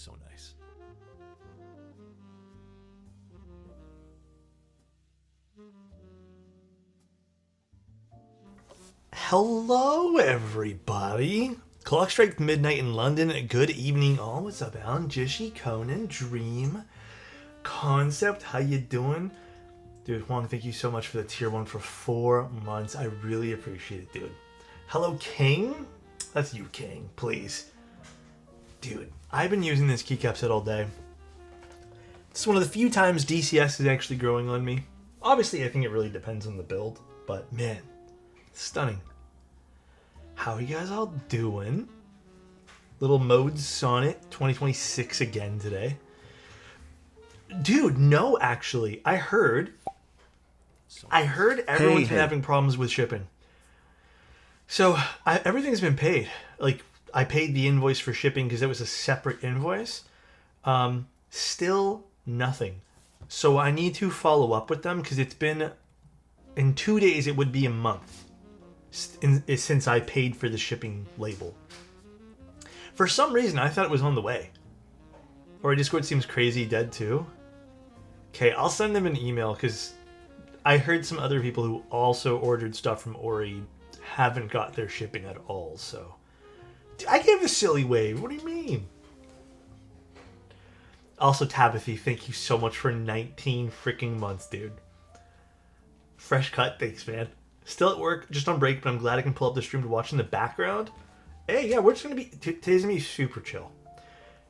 so nice. Hello, everybody. Clock strike midnight in London. Good evening, all. What's up, Alan? Jishi, Conan, Dream, Concept. How you doing? Dude, Huang, thank you so much for the tier 1 for 4 months. I really appreciate it, dude. Hello, King? That's you, King. Please. Dude, I've been using this keycap set all day. It's one of the few times DCS is actually growing on me. Obviously, I think it really depends on the build, but man, stunning. How are you guys all doing? Little modes Sonnet 2026 again today. Dude, no, actually. I heard everyone's been having problems with shipping. So, everything's been paid. Like, I paid the invoice for shipping because it was a separate invoice. Still nothing. So, I need to follow up with them because it's been... In 2 days, it would be a month since I paid for the shipping label. For some reason, I thought it was on the way. Or Discord seems crazy dead too. Okay, I'll send them an email because I heard some other people who also ordered stuff from Ori haven't got their shipping at all, so... I gave a silly wave. What do you mean? Also, Tabithy, thank you so much for 19 freaking months, dude. Fresh cut, thanks, man. Still at work, just on break, but I'm glad I can pull up the stream to watch in the background. Hey, yeah, we're just going to be... Today's going to be super chill.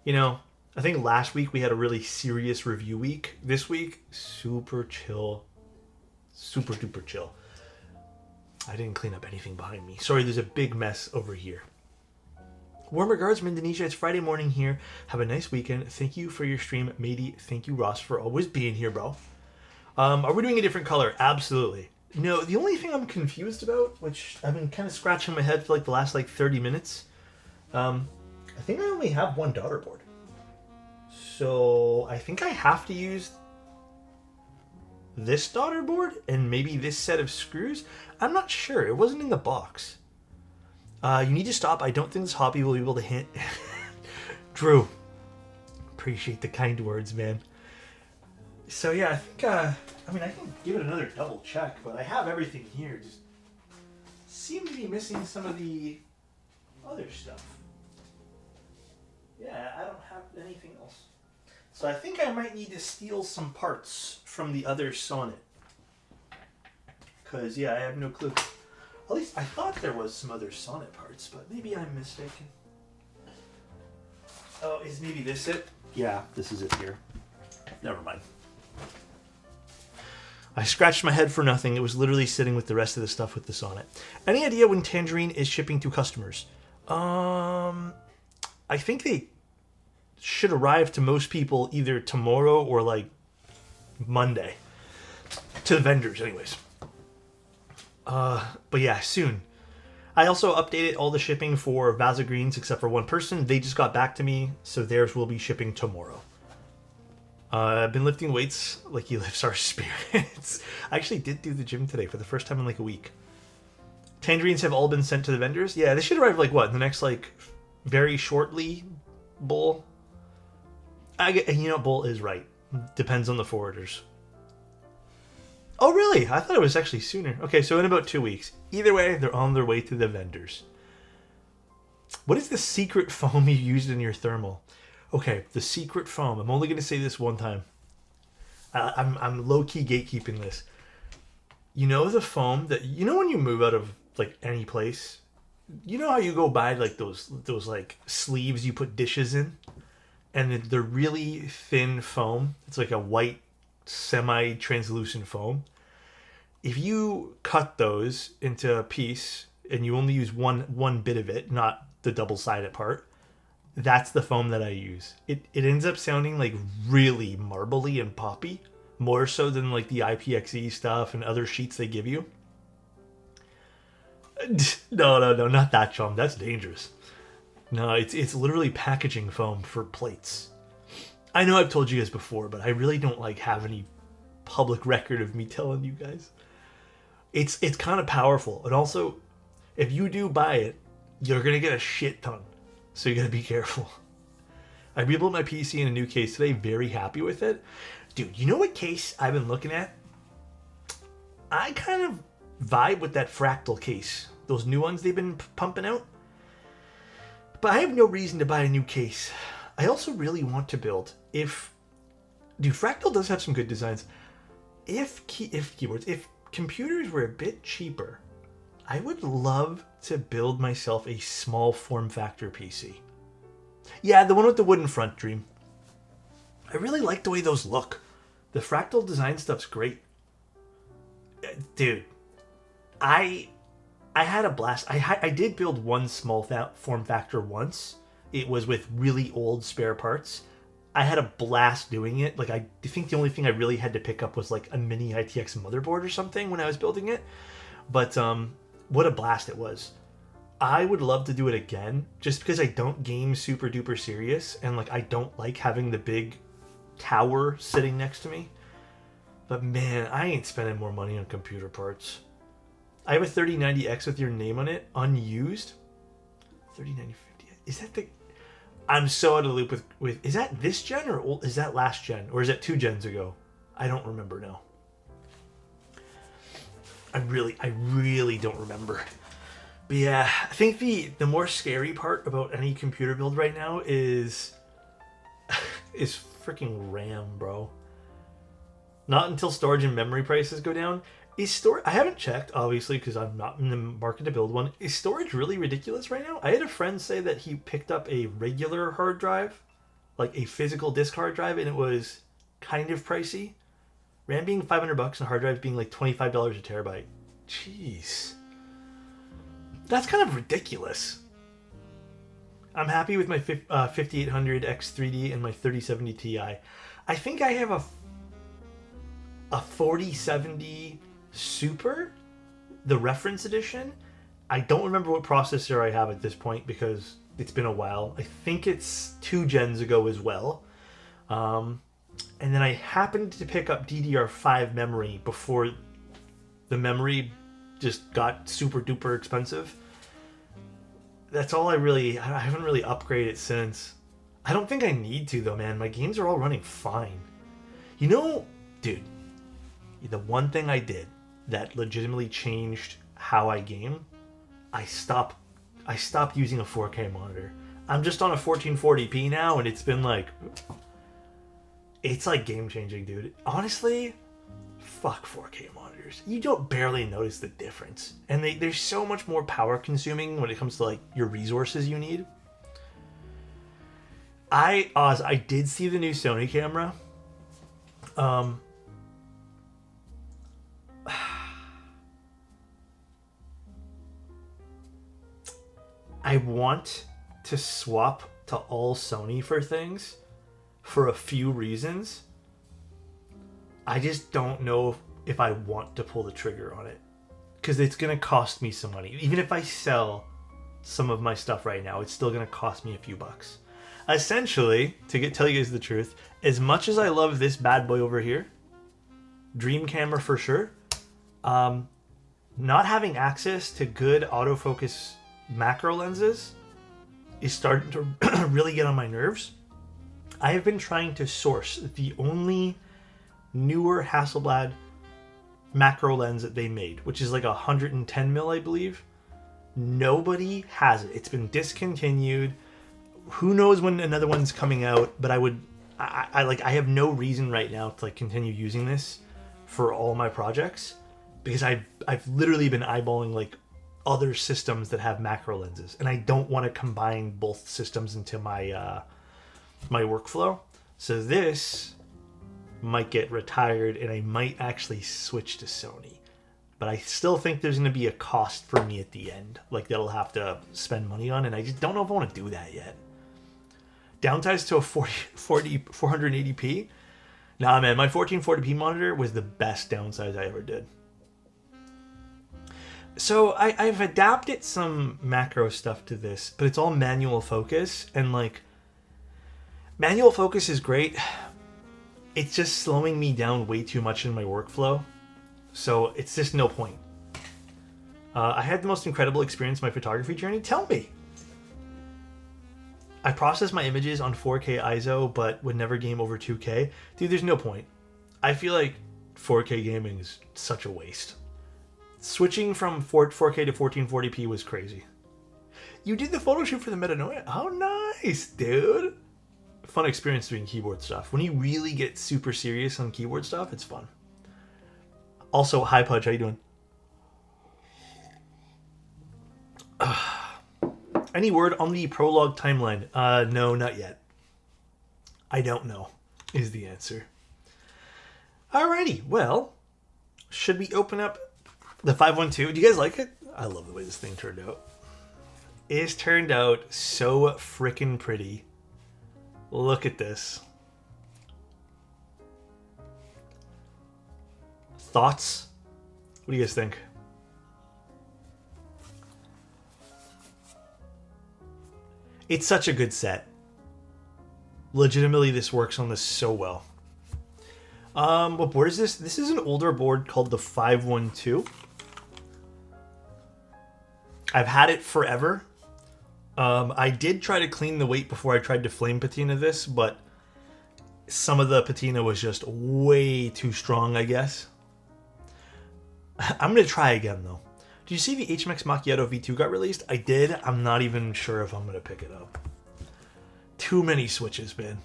You know, I think last week we had a really serious review week. This week, super chill. Super duper chill. I didn't clean up anything behind me. Sorry, there's a big mess over here. Warm regards from Indonesia. It's Friday morning here. Have a nice weekend. Thank you for your stream, matey. Thank you, Ross, for always being here, bro. Are we doing a different color? Absolutely. No, the only thing I'm confused about, which I've been kind of scratching my head for like the last 30 minutes, I think I only have one daughter board. So I think I have to use this daughter board and maybe this set of screws. I'm not sure. It wasn't in the box. You need to stop. I don't think this hobby will be able to hit. Drew, appreciate the kind words, man. So yeah, I think, I can give it another double check, but I have everything here. Just seem to be missing some of the other stuff. Yeah, I don't have anything else. So I think I might need to steal some parts from the other Sonnet. Because, yeah, I have no clue. At least I thought there was some other Sonnet parts, but maybe I'm mistaken. Oh, is maybe this it? Yeah, this is it here. Never mind. I scratched my head for nothing. It was literally sitting with the rest of the stuff with the Sonnet. Any idea when Tangerine is shipping to customers? I think they should arrive to most people either tomorrow or Monday. To the vendors, anyways. But yeah, soon. I also updated all the shipping for Vaza Greens except for one person. They just got back to me, so theirs will be shipping tomorrow. I've been lifting weights like he lifts our spirits. I actually did do the gym today for the first time in a week. Tangerines have all been sent to the vendors. Yeah, they should arrive in the next very shortly. Bull. Bull is right. Depends on the forwarders. Oh, really? I thought it was actually sooner. Okay, so in about 2 weeks. Either way, they're on their way to the vendors. What is the secret foam you used in your thermal? Okay, the secret foam. I'm only going to say this one time. I'm low-key gatekeeping this. You know the foam that... You know when you move out of, any place? You know how you go buy, those sleeves you put dishes in? And they're really thin foam. It's like a white, semi-translucent foam. If you cut those into a piece, and you only use one bit of it, not the double-sided part... That's the foam that I use. It ends up sounding really marbly and poppy, more so than the IPXE stuff and other sheets they give you. No, not that, chum. That's dangerous. No, it's literally packaging foam for plates. I know I've told you guys before, but I really don't have any public record of me telling you guys. It's kind of powerful, and also, if you do buy it, you're gonna get a shit ton. So you gotta be careful. I rebuilt my PC in a new case today. Very happy with it. Dude, you know what case I've been looking at? I kind of vibe with that fractal case. Those new ones they've been pumping out. But I have no reason to buy a new case. I also really want to build. Dude, Fractal does have some good designs. If computers were a bit cheaper, I would love to build myself a small form factor PC. Yeah, the one with the wooden front, Dream. I really like the way those look. The Fractal design stuff's great. Dude, I had a blast. I did build one small form factor once. It was with really old spare parts. I had a blast doing it. Like, I think the only thing I really had to pick up was like a mini ITX motherboard or something when I was building it. But what a blast it was. I would love to do it again, just because I don't game super duper serious, and like I don't like having the big tower sitting next to me. But man, I ain't spending more money on computer parts. I have a 3090X with your name on it, unused. 309050. Is that the... I'm so out of the loop with... Is that this gen or is that last gen? Or is that 2 gens ago? I don't remember now. I really don't remember. But yeah, I think the more scary part about any computer build right now is freaking RAM, bro. Not until storage and memory prices go down. I haven't checked, obviously, because I'm not in the market to build one. Is storage really ridiculous right now? I had a friend say that he picked up a regular hard drive, like a physical disk hard drive, and it was kind of pricey. RAM being $500 and hard drives being like $25 a terabyte. Jeez. That's kind of ridiculous. I'm happy with my 5800 X3D and my 3070 Ti. I think I have a 4070 Super, the reference edition. I don't remember what processor I have at this point because it's been a while. I think it's 2 gens ago as well. And then I happened to pick up DDR5 memory before the memory just got super duper expensive. That's all I haven't really upgraded since. I don't think I need to though, man. My games are all running fine. You know, dude, the one thing I did that legitimately changed how I game, I stopped using a 4K monitor. I'm just on a 1440p now, and it's been like, it's like game changing, dude. Honestly, fuck 4K monitors. You don't barely notice the difference, and they're so much more power consuming when it comes to like your resources you need. I did see the new Sony camera. I want to swap to all Sony for things for a few reasons. I just don't know if I want to pull the trigger on it, because it's going to cost me some money. Even if I sell some of my stuff right now, it's still going to cost me a few bucks. Essentially, to tell you guys the truth, as much as I love this bad boy over here, dream camera for sure, not having access to good autofocus macro lenses is starting to really get on my nerves. I have been trying to source the only newer Hasselblad macro lens that they made, which is like 110 mil, I believe. Nobody has it. It's been discontinued. Who knows when another one's coming out? But I have no reason right now to like continue using this for all my projects, because I've literally been eyeballing like other systems that have macro lenses, and I don't want to combine both systems into my my workflow. So this might get retired, and I might actually switch to Sony. But I still think there's going to be a cost for me at the end, like that I'll have to spend money on, and I just don't know if I want to do that yet. Downsides to a 480p? Nah, man, my 1440p monitor was the best downsize I ever did. So I've adapted some macro stuff to this, but it's all manual focus, and like, manual focus is great. It's just slowing me down way too much in my workflow, so it's just no point. I had the most incredible experience in my photography journey. Tell me. I process my images on 4K ISO, but would never game over 2K. Dude, there's no point. I feel like 4K gaming is such a waste. Switching from 4K to 1440p was crazy. You did the photo shoot for the Metanoia? How nice, dude. Fun experience doing keyboard stuff. When you really get super serious on keyboard stuff, it's fun. Also, hi Pudge, how you doing? Any word on the prologue timeline? No, not yet. I don't know, is the answer. Alrighty, well, should we open up the 512? Do you guys like it? I love the way this thing turned out. It's turned out so freaking pretty. Look at this. Thoughts? What do you guys think? It's such a good set. Legitimately, this works on this so well. What board is this? This is an older board called the 512. I've had it forever. I did try to clean the weight before I tried to flame patina this, but some of the patina was just way too strong, I guess. I'm going to try again, though. Did you see the HMX Macchiato V2 got released? I did. I'm not even sure if I'm going to pick it up. Too many switches, man.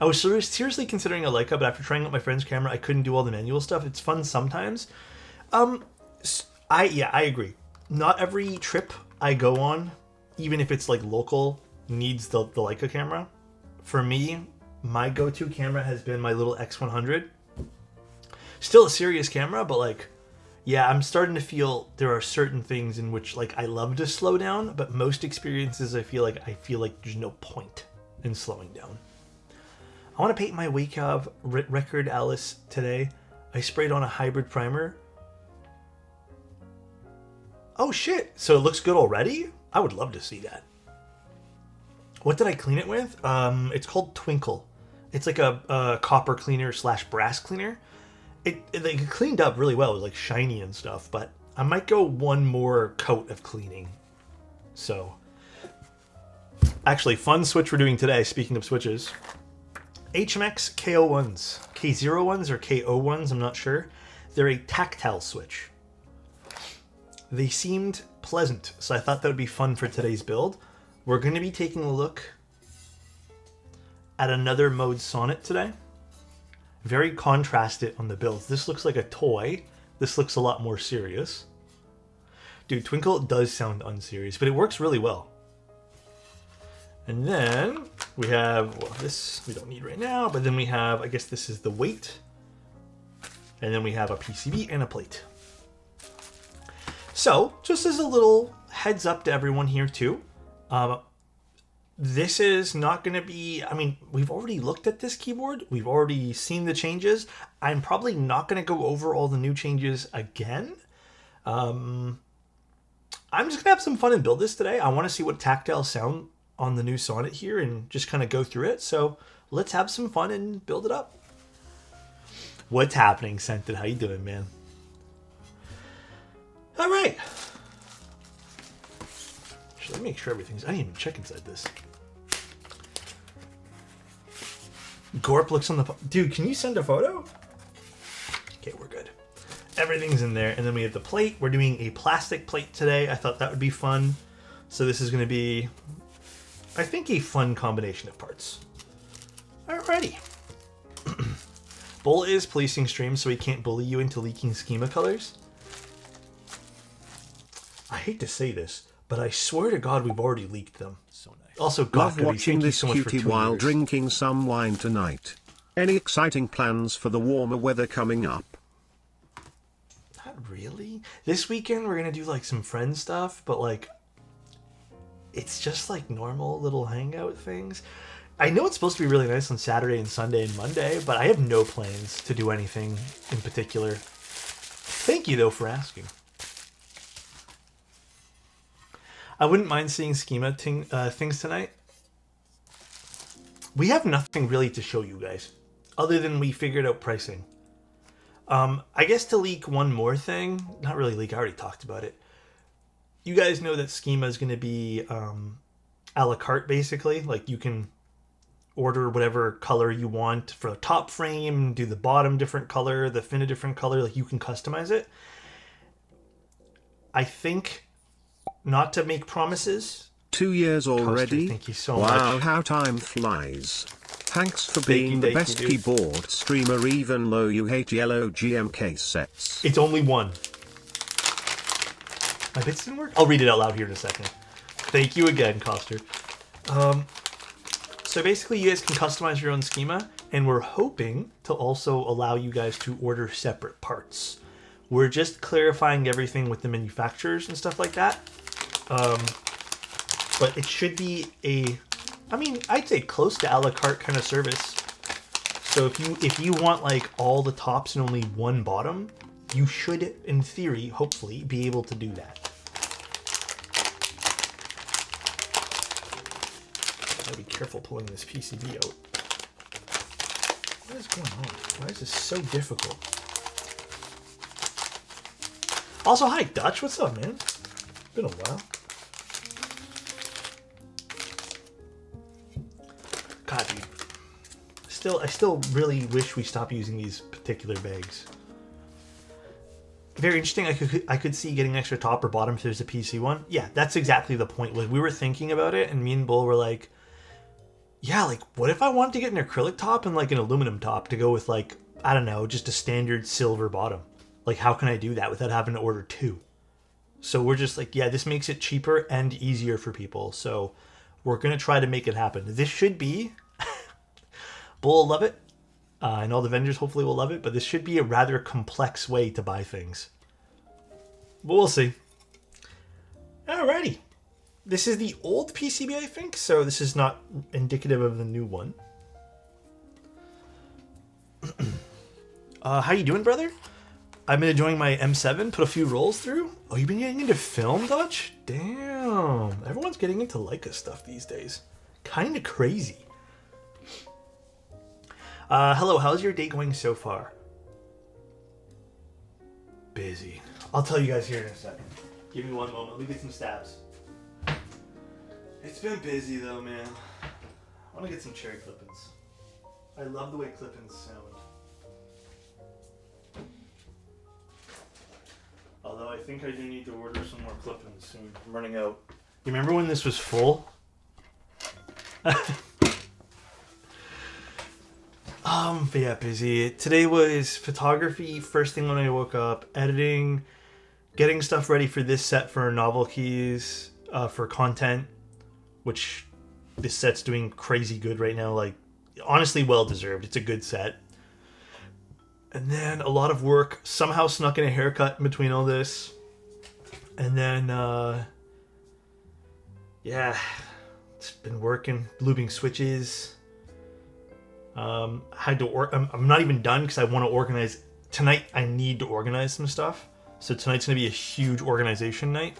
I was seriously considering a Leica, but after trying out my friend's camera, I couldn't do all the manual stuff. It's fun sometimes. I agree. Not every trip I go on, even if it's like local, needs the Leica camera. For me, my go-to camera has been my little X100. Still a serious camera, but like, yeah, I'm starting to feel there are certain things in which like I love to slow down, but most experiences I feel like there's no point in slowing down. I want to paint my Wacom Record Alice today. I sprayed on a hybrid primer. Oh shit, so it looks good already? I would love to see that. What did I clean it with? It's called Twinkle. It's like a copper cleaner / brass cleaner. It cleaned up really well. It was like shiny and stuff, but I might go one more coat of cleaning. So, actually, fun switch we're doing today, speaking of switches. HMX KO1s. K01s or KO1s, I'm not sure. They're a tactile switch. They seemed pleasant, so I thought that would be fun for today's build. We're going to be taking a look at another mode Sonnet today. Very contrasted on the builds. This looks like a toy. This looks a lot more serious. Dude, Twinkle does sound unserious, but it works really well. And then we have, well, this we don't need right now, but then we have, I guess this is the weight. And then we have a PCB and a plate. So, just as a little heads up to everyone here too, this is not going to be, I mean, we've already looked at this keyboard. We've already seen the changes. I'm probably not going to go over all the new changes again. I'm just going to have some fun and build this today. I want to see what tactile sound on the new Sonnet here and just kind of go through it. So let's have some fun and build it up. What's happening, Scented? How you doing, man? All right. Actually, let me make sure everything's... I didn't even check inside this. Gorp looks on the... Dude, can you send a photo? Okay, we're good. Everything's in there. And then we have the plate. We're doing a plastic plate today. I thought that would be fun. So this is going to be, I think, a fun combination of parts. Alrighty. Bull is policing streams so he can't bully you into leaking schema colors. I hate to say this, but I swear to God we've already leaked them. So nice. Also, love watching this cutie while drinking some wine tonight. Any exciting plans for the warmer weather coming up? Not really. This weekend we're gonna do like some friend stuff, but like it's just like normal little hangout things. I know it's supposed to be really nice on Saturday and Sunday and Monday, but I have no plans to do anything in particular. Thank you though for asking. I wouldn't mind seeing schema things tonight. We have nothing really to show you guys, other than we figured out pricing. I guess to leak one more thing, not really leak, I already talked about it. You guys know that schema is going to be, a la carte, basically. Like, you can order whatever color you want for the top frame, do the bottom different color, the fin a different color. Like, you can customize it. I think, not to make promises. 2 years already? Coaster, thank you so much. Wow, how time flies. Thanks for being the best keyboard streamer, even though you hate yellow GMK sets. It's only one. My bits didn't work? I'll read it out loud here in a second. Thank you again, Coster. So basically, you guys can customize your own schema, and we're hoping to also allow you guys to order separate parts. We're just clarifying everything with the manufacturers and stuff like that. But it should be I'd say close to a la carte kind of service. So if you want like all the tops and only one bottom, you should, in theory, hopefully, be able to do that. Gotta be careful pulling this PCB out. What is going on? Why is this so difficult? Also, hi Dutch, what's up, man? It's been a while. God, dude. I still really wish we stopped using these particular bags. Very interesting. I could see getting an extra top or bottom if there's a PC one. Yeah, that's exactly the point. Like, we were thinking about it, and me and Bull were like, yeah, like, what if I wanted to get an acrylic top and like an aluminum top to go with, like, I don't know, just a standard silver bottom? Like, how can I do that without having to order two? So we're just like, yeah, this makes it cheaper and easier for people. So we're going to try to make it happen. This should be, Bull will love it, and all the vendors hopefully will love it, but this should be a rather complex way to buy things. But we'll see. Alrighty. This is the old PCB, I think, so this is not indicative of the new one. How you doing, brother? I've been enjoying my M7, put a few rolls through. Oh, you've been getting into film, Dutch? Damn. Everyone's getting into Leica stuff these days. Kind of crazy. Hello, how's your day going so far? Busy. I'll tell you guys here in a second. Give me one moment. Let me get some stabs. It's been busy though, man. I want to get some cherry clippings. I love the way clippings sound. Although I think I do need to order some more clippings soon. I'm running out. You remember when this was full? But yeah, busy. Today was photography first thing when I woke up, editing, getting stuff ready for this set for novel keys, for content, which this set's doing crazy good right now. Like, honestly, well deserved. It's a good set. And then a lot of work, somehow snuck in a haircut in between all this. And then, yeah, it's been working, looping switches. Had to I'm not even done because I want to organize. Tonight, I need to organize some stuff. So tonight's going to be a huge organization night.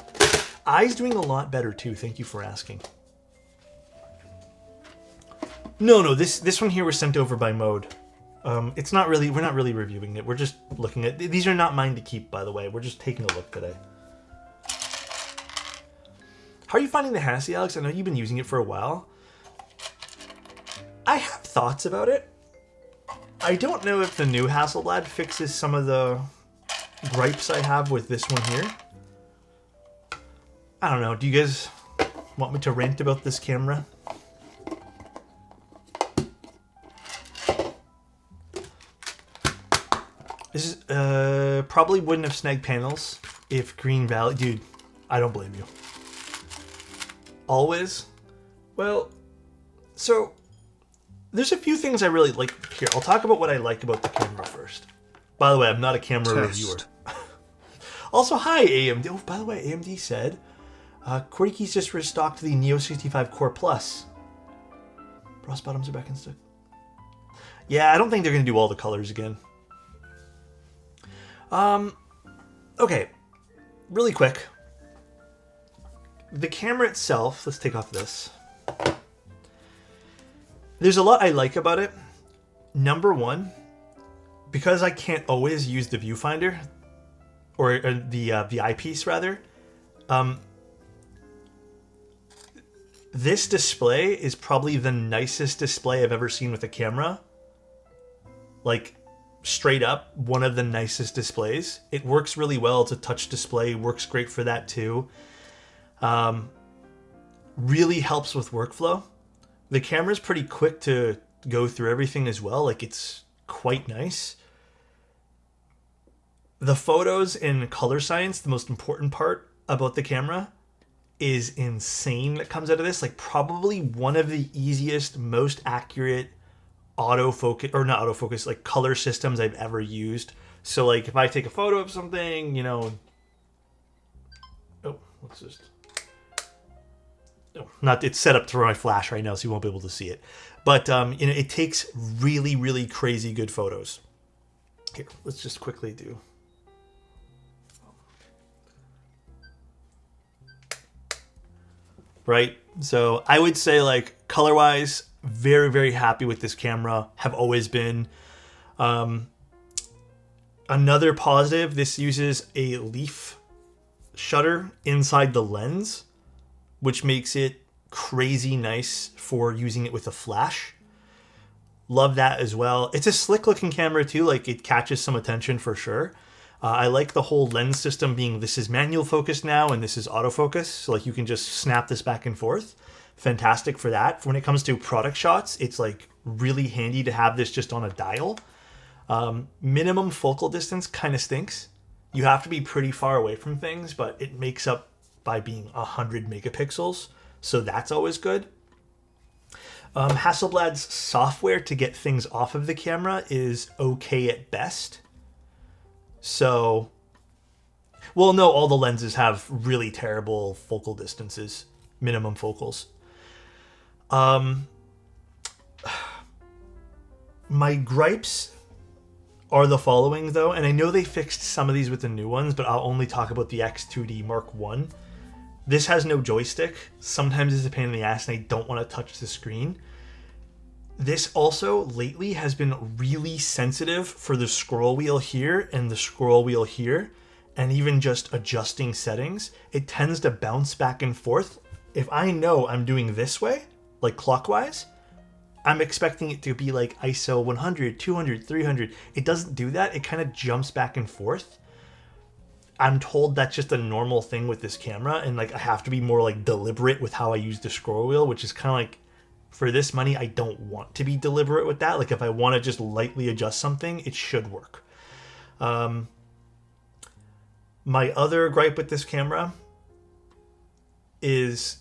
Eye's doing a lot better too. Thank you for asking. No, this one here was sent over by Mode. It's not really, we're not really reviewing it. We're just looking at, these are not mine to keep, by the way. We're just taking a look today. How are you finding the Hassie, Alex? I know you've been using it for a while. I have thoughts about it. I don't know if the new Hasselblad fixes some of the gripes I have with this one here. I don't know. Do you guys want me to rant about this camera? This is, probably wouldn't have snagged panels if Green Valley... Dude, I don't blame you. Always? Well, so... There's a few things I really like. Here, I'll talk about what I like about the camera first. By the way, I'm not a camera reviewer. Also, hi, AMD. Oh, by the way, AMD said, QWERTY keys just restocked the Neo 65 Core Plus. Brass bottoms are back in stock. Yeah, I don't think they're going to do all the colors again. Okay. Really quick. The camera itself, let's take off this. There's a lot I like about it. Number one, because I can't always use the viewfinder, or the eyepiece rather, This display is probably the nicest display I've ever seen with a camera. Like, straight up, one of the nicest displays. It works really well. It's a touch display. Works great for that too. Really helps with workflow. The camera's pretty quick to go through everything as well. Like, it's quite nice. The photos in color science, the most important part about the camera, is insane that comes out of this. Like, probably one of the easiest, most accurate autofocus, or not autofocus, like color systems I've ever used. So like if I take a photo of something, you know, let's just, not, it's set up to my flash right now, so you won't be able to see it. But you know, it takes really, really crazy good photos. Here, let's just quickly do. Right, so I would say, like, color-wise, very, very happy with this camera. Have always been. Another positive, this uses a leaf shutter inside the lens, which makes it crazy nice for using it with a flash. Love that as well. It's a slick-looking camera too. Like, it catches some attention for sure. I like the whole lens system being, this is manual focus now and this is autofocus. So like you can just snap this back and forth. Fantastic for that. When it comes to product shots, it's like really handy to have this just on a dial. Minimum focal distance kind of stinks. You have to be pretty far away from things, but it makes up by being 100 megapixels. So that's always good. Hasselblad's software to get things off of the camera is okay at best. So, well, no, all the lenses have really terrible focal distances, minimum focals. My gripes are the following, though, and I know they fixed some of these with the new ones, but I'll only talk about the X2D Mark I. This has no joystick. Sometimes it's a pain in the ass, and I don't want to touch the screen. This also, lately, has been really sensitive for the scroll wheel here and the scroll wheel here, and even just adjusting settings. It tends to bounce back and forth. If I know I'm doing this way, like clockwise, I'm expecting it to be like ISO 100, 200, 300. It doesn't do that. It kind of jumps back and forth. I'm told that's just a normal thing with this camera, and like I have to be more like deliberate with how I use the scroll wheel, which is kind of like, for this money, I don't want to be deliberate with that. Like if I want to just lightly adjust something, it should work. My other gripe with this camera is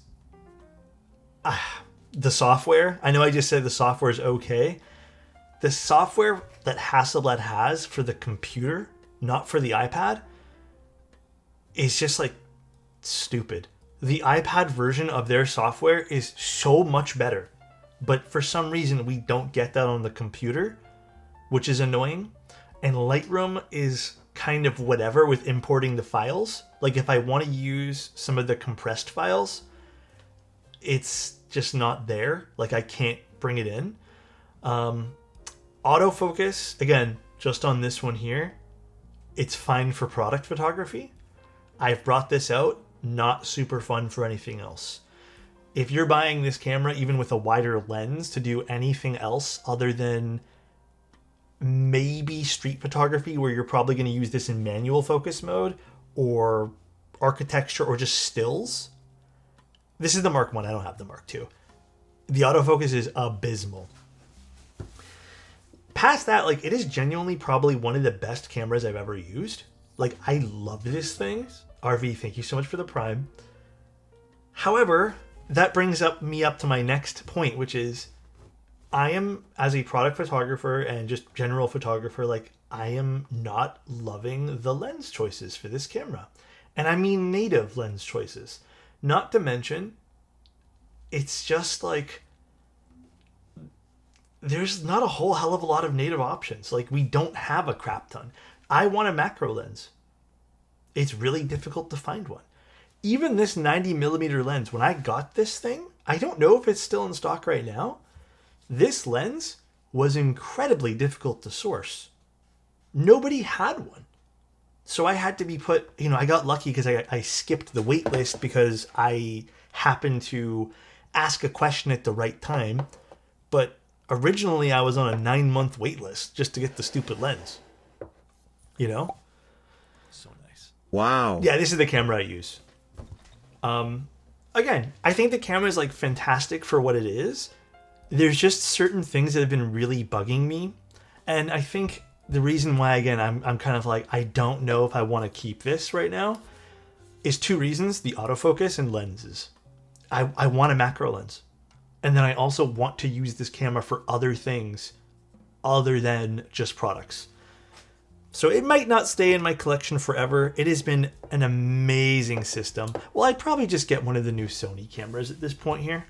the software. I know I just said the software is okay. The software that Hasselblad has for the computer, not for the iPad, is just like stupid. The iPad version of their software is so much better, but for some reason we don't get that on the computer, which is annoying. And Lightroom is kind of whatever with importing the files. Like if I want to use some of the compressed files, it's just not there. Like I can't bring it in. Autofocus, again, just on this one here, it's fine for product photography. I've brought this out, not super fun for anything else. If you're buying this camera, even with a wider lens, to do anything else other than maybe street photography, where you're probably going to use this in manual focus mode, or architecture, or just stills, this is the Mark I. I don't have the Mark II. The autofocus is abysmal. Past that, like, it is genuinely probably one of the best cameras I've ever used. Like, I love this thing. RV, thank you so much for the Prime. However, that brings me up to my next point, which is I am, as a product photographer and just general photographer, like, I am not loving the lens choices for this camera. And I mean native lens choices. Not to mention, it's just like, there's not a whole hell of a lot of native options. Like, we don't have a crap ton. I want a macro lens. It's really difficult to find one. Even this 90mm lens, when I got this thing, I don't know if it's still in stock right now. This lens was incredibly difficult to source. Nobody had one. So I had to be put, I got lucky because I skipped the wait list because I happened to ask a question at the right time. But originally I was on a 9-month wait list just to get the stupid lens. You know? So nice. Wow. Yeah, this is the camera I use. Again, I think the camera is like fantastic for what it is. There's just certain things that have been really bugging me. And I think the reason why, again, I'm kind of like, I don't know if I want to keep this right now is 2 reasons: the autofocus and lenses. I want a macro lens. And then I also want to use this camera for other things other than just products. So it might not stay in my collection forever. It has been an amazing system. Well, I'd probably just get one of the new Sony cameras at this point here.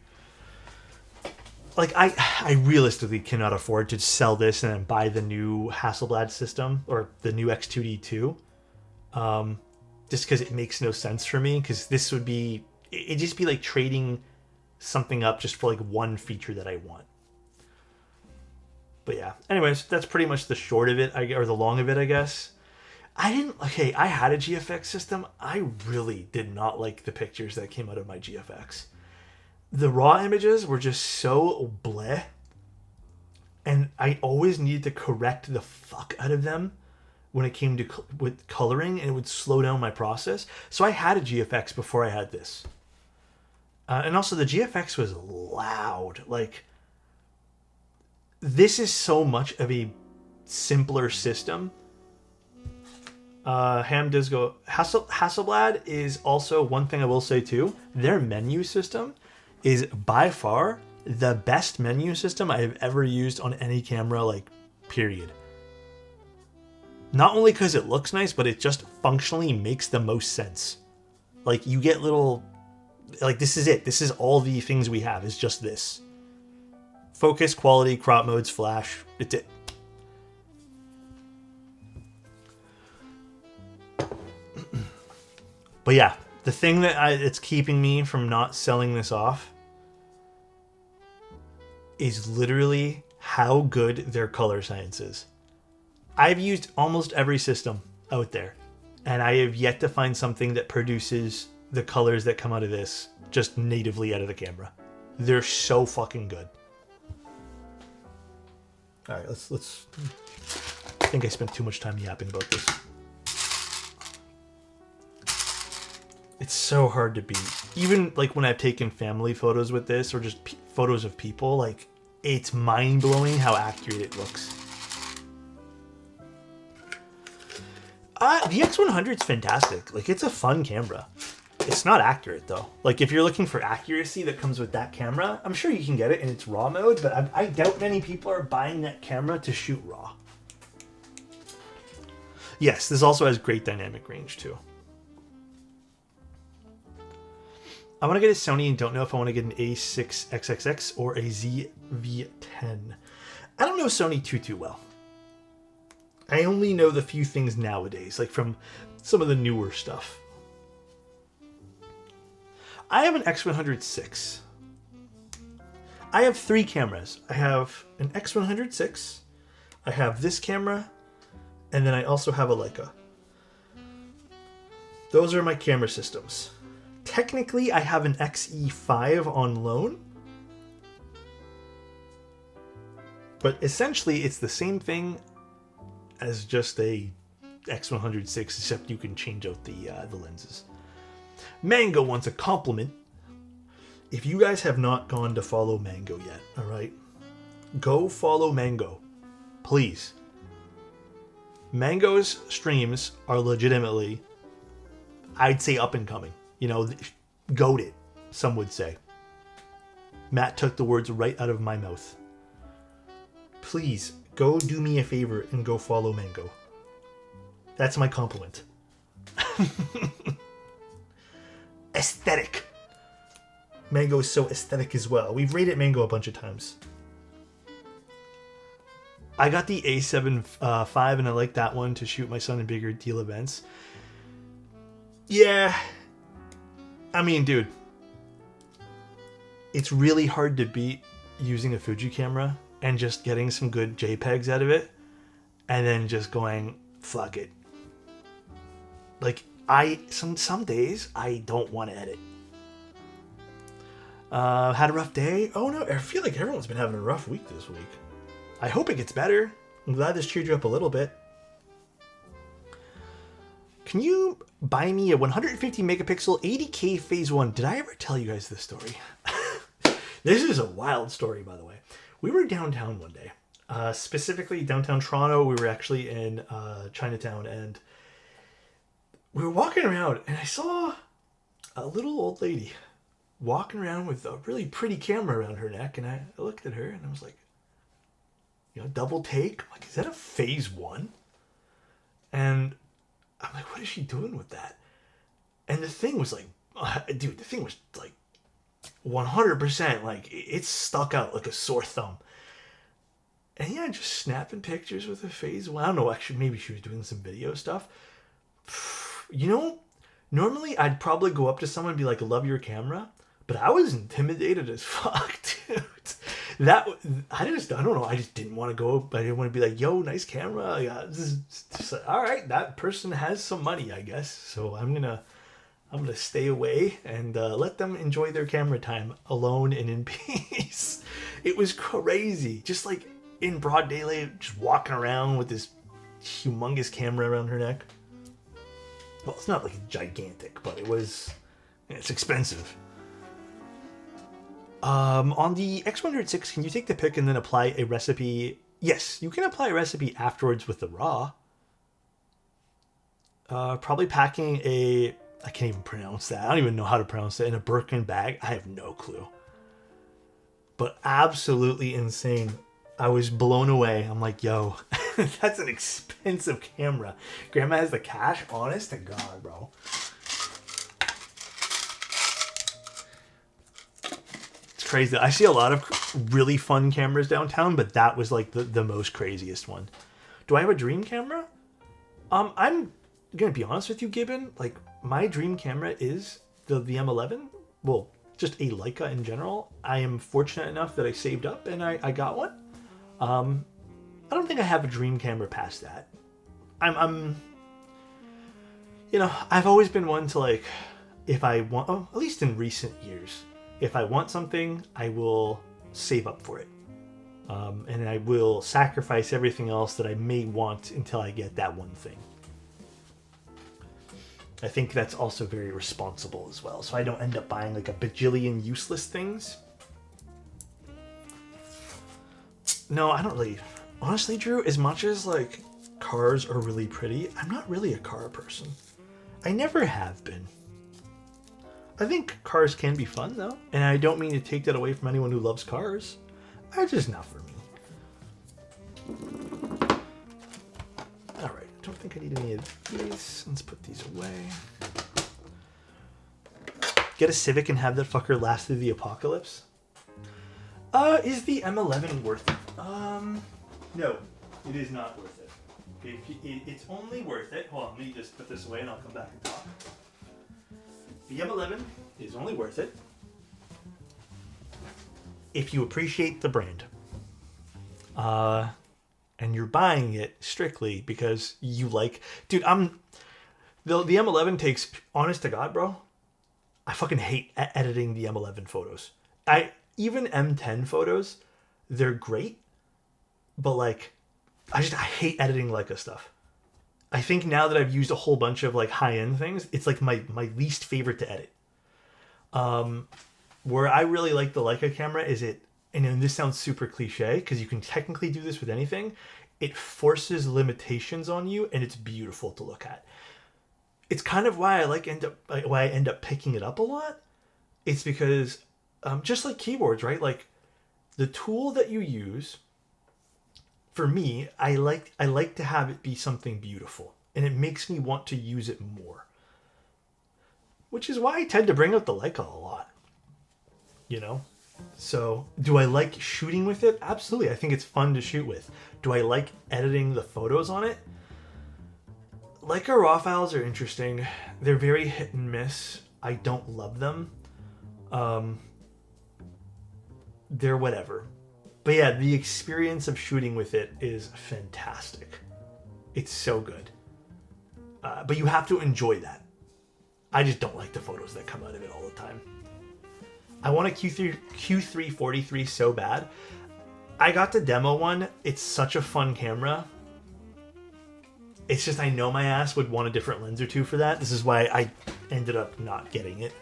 Like, I realistically cannot afford to sell this and then buy the new Hasselblad system or the new X2D2. Just because it makes no sense for me. Because this would be... It'd just be like trading something up just for like one feature that I want. But yeah, anyways, that's pretty much the short of it, or the long of it, I guess. I had a GFX system. I really did not like the pictures that came out of my GFX. The raw images were just so bleh. And I always needed to correct the fuck out of them when it came to with coloring, and it would slow down my process. So I had a GFX before I had this. And also the GFX was loud. Like, this is so much of a simpler system. Ham does go... Hasselblad is also one thing I will say too. Their menu system is by far the best menu system I have ever used on any camera, like, period. Not only because it looks nice, but it just functionally makes the most sense. Like, you get little... Like, this is it. This is all the things we have. Is just this. Focus, quality, crop modes, flash. It's it. But yeah, the thing that it's keeping me from not selling this off is literally how good their color science is. I've used almost every system out there, and I have yet to find something that produces the colors that come out of this just natively out of the camera. They're so fucking good. All right, let's. I think I spent too much time yapping about this. It's so hard to beat. Even like when I've taken family photos with this, or just photos of people, like, it's mind blowing how accurate it looks. The X100 is fantastic. Like, it's a fun camera. It's not accurate though. Like, if you're looking for accuracy that comes with that camera, I'm sure you can get it in its RAW mode, but I doubt many people are buying that camera to shoot RAW. Yes, this also has great dynamic range too. I want to get a Sony and don't know if I want to get an A6XXX or a ZV-10. I don't know Sony too well. I only know the few things nowadays, like from some of the newer stuff. I have an X100 I have 3 cameras. I have an X100 I have this camera, and then I also have a Leica. Those are my camera systems. Technically, I have an XE5 on loan. But essentially, it's the same thing as just a X100 except you can change out the lenses. Mango wants a compliment. If you guys have not gone to follow Mango yet, alright? Go follow Mango. Please. Mango's streams are legitimately, I'd say, up and coming. You know, goated, some would say. Matt took the words right out of my mouth. Please, go do me a favor and go follow Mango. That's my compliment. Aesthetic. Mango is so aesthetic as well. We've rated Mango a bunch of times. I got the A7 V and I like that one to shoot my son in bigger deal events. Yeah. I mean, dude. It's really hard to beat using a Fuji camera and just getting some good JPEGs out of it. And then just going, fuck it. Like, some days I don't want to edit. Had a rough day. Oh no, I feel like everyone's been having a rough week this week. I hope it gets better. I'm glad this cheered you up a little bit. Can you buy me a 150 megapixel 80K phase 1? Did I ever tell you guys this story? This is a wild story, by the way. We were downtown one day, specifically downtown Toronto. We were actually in Chinatown, and we were walking around, and I saw a little old lady walking around with a really pretty camera around her neck, and I looked at her, and I was like, double take. I'm like, is that a phase 1? And I'm like, what is she doing with that? And the thing was like, dude, the thing was like 100%, like it stuck out like a sore thumb. And yeah, just snapping pictures with a phase 1. I don't know, actually, maybe she was doing some video stuff. Normally I'd probably go up to someone and be like, love your camera. But I was intimidated as fuck, dude. I don't know. I just didn't want to go. I didn't want to be like, yo, nice camera. Yeah, this is just like, all right, that person has some money, I guess. So I'm gonna stay away and let them enjoy their camera time alone and in peace. It was crazy, just like in broad daylight, just walking around with this humongous camera around her neck. Well, it's not like gigantic, but it's expensive. On the X106, can you take the pic and then apply a recipe? Yes, you can apply a recipe afterwards with the raw. Probably packing I can't even pronounce that. I don't even know how to pronounce it. In a Birkin bag. I have no clue. But absolutely insane. I was blown away. I'm like, yo, that's an expensive camera. Grandma has the cash? Honest to God, bro. Crazy. I see a lot of really fun cameras downtown, but that was like the most craziest one. Do I have a dream camera? I'm gonna be honest with you, Gibbon. Like, my dream camera is the M11. Well, just a Leica in general. I am fortunate enough that I saved up and I got one. I don't think I have a dream camera past that. I've always been one to, like, if I want, at least in recent years, if I want something, I will save up for it. And I will sacrifice everything else that I may want until I get that one thing. I think that's also very responsible as well. So I don't end up buying like a bajillion useless things. No, I don't really. Honestly, Drew, as much as like cars are really pretty, I'm not really a car person. I never have been. I think cars can be fun, though. And I don't mean to take that away from anyone who loves cars. They're just not for me. Alright, I don't think I need any of these. Let's put these away. Get a Civic and have that fucker last through the apocalypse? Is the M11 worth it? No, it is not worth it. It's only worth it. Hold on, let me just put this away and I'll come back and talk. The M11 is only worth it if you appreciate the brand. And you're buying it strictly because you like... Dude, the M11 takes... Honest to God, bro, I fucking hate editing the M11 photos. Even M10 photos, they're great, but like, I hate editing Leica stuff. I think now that I've used a whole bunch of like high-end things, it's like my least favorite to edit. Where I really like the Leica camera is and this sounds super cliche because you can technically do this with anything, it forces limitations on you and it's beautiful to look at. It's kind of why I end up picking it up a lot. It's because just like keyboards, right? Like the tool that you use, for me, I like to have it be something beautiful, and it makes me want to use it more. Which is why I tend to bring out the Leica a lot. So, do I like shooting with it? Absolutely. I think it's fun to shoot with. Do I like editing the photos on it? Leica RAW files are interesting. They're very hit and miss. I don't love them. They're whatever. But yeah, the experience of shooting with it is fantastic. It's so good. But you have to enjoy that. I just don't like the photos that come out of it all the time. I want a Q343 so bad. I got the demo one. It's such a fun camera. It's just I know my ass would want a different lens or two for that. This is why I ended up not getting it.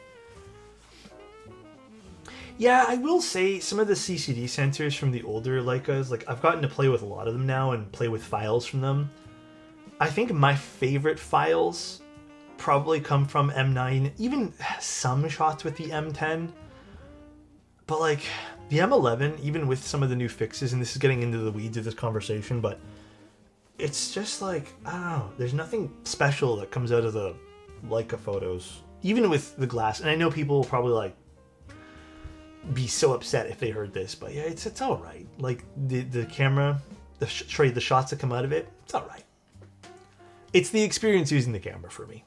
Yeah, I will say some of the CCD sensors from the older Leicas, like I've gotten to play with a lot of them now and play with files from them. I think my favorite files probably come from M9, even some shots with the M10. But like the M11, even with some of the new fixes, and this is getting into the weeds of this conversation, but it's just like, I don't know, there's nothing special that comes out of the Leica photos, even with the glass. And I know people will probably like be so upset if they heard this, but yeah, it's all right. Like the camera, the shots that come out of it, it's all right. It's the experience using the camera for me.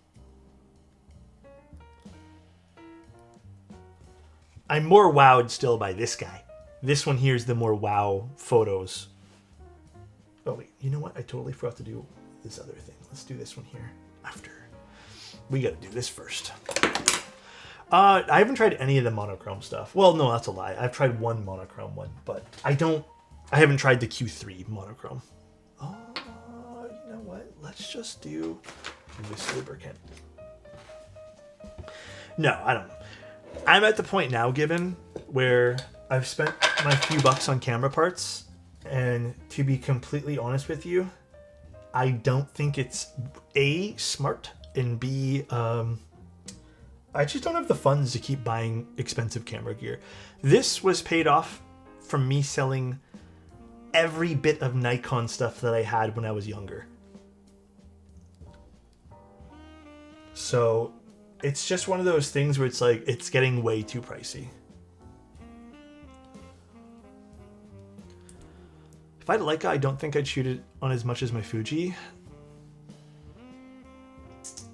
I'm more wowed still by this guy. This one here is the more wow photos. Oh wait, you know what? I totally forgot to do this other thing. Let's do this one here after. We gotta do this first. I haven't tried any of the monochrome stuff. Well, no, that's a lie. I've tried one monochrome one, but I haven't tried the Q3 monochrome. Oh, you know what? Let's just do this lubricant. No, I don't know. I'm at the point now, given, where I've spent my few bucks on camera parts, and to be completely honest with you, I don't think it's A, smart, and B, I just don't have the funds to keep buying expensive camera gear. This was paid off from me selling every bit of Nikon stuff that I had when I was younger. So it's just one of those things where it's like, it's getting way too pricey. If I had a Leica, I don't think I'd shoot it on as much as my Fuji.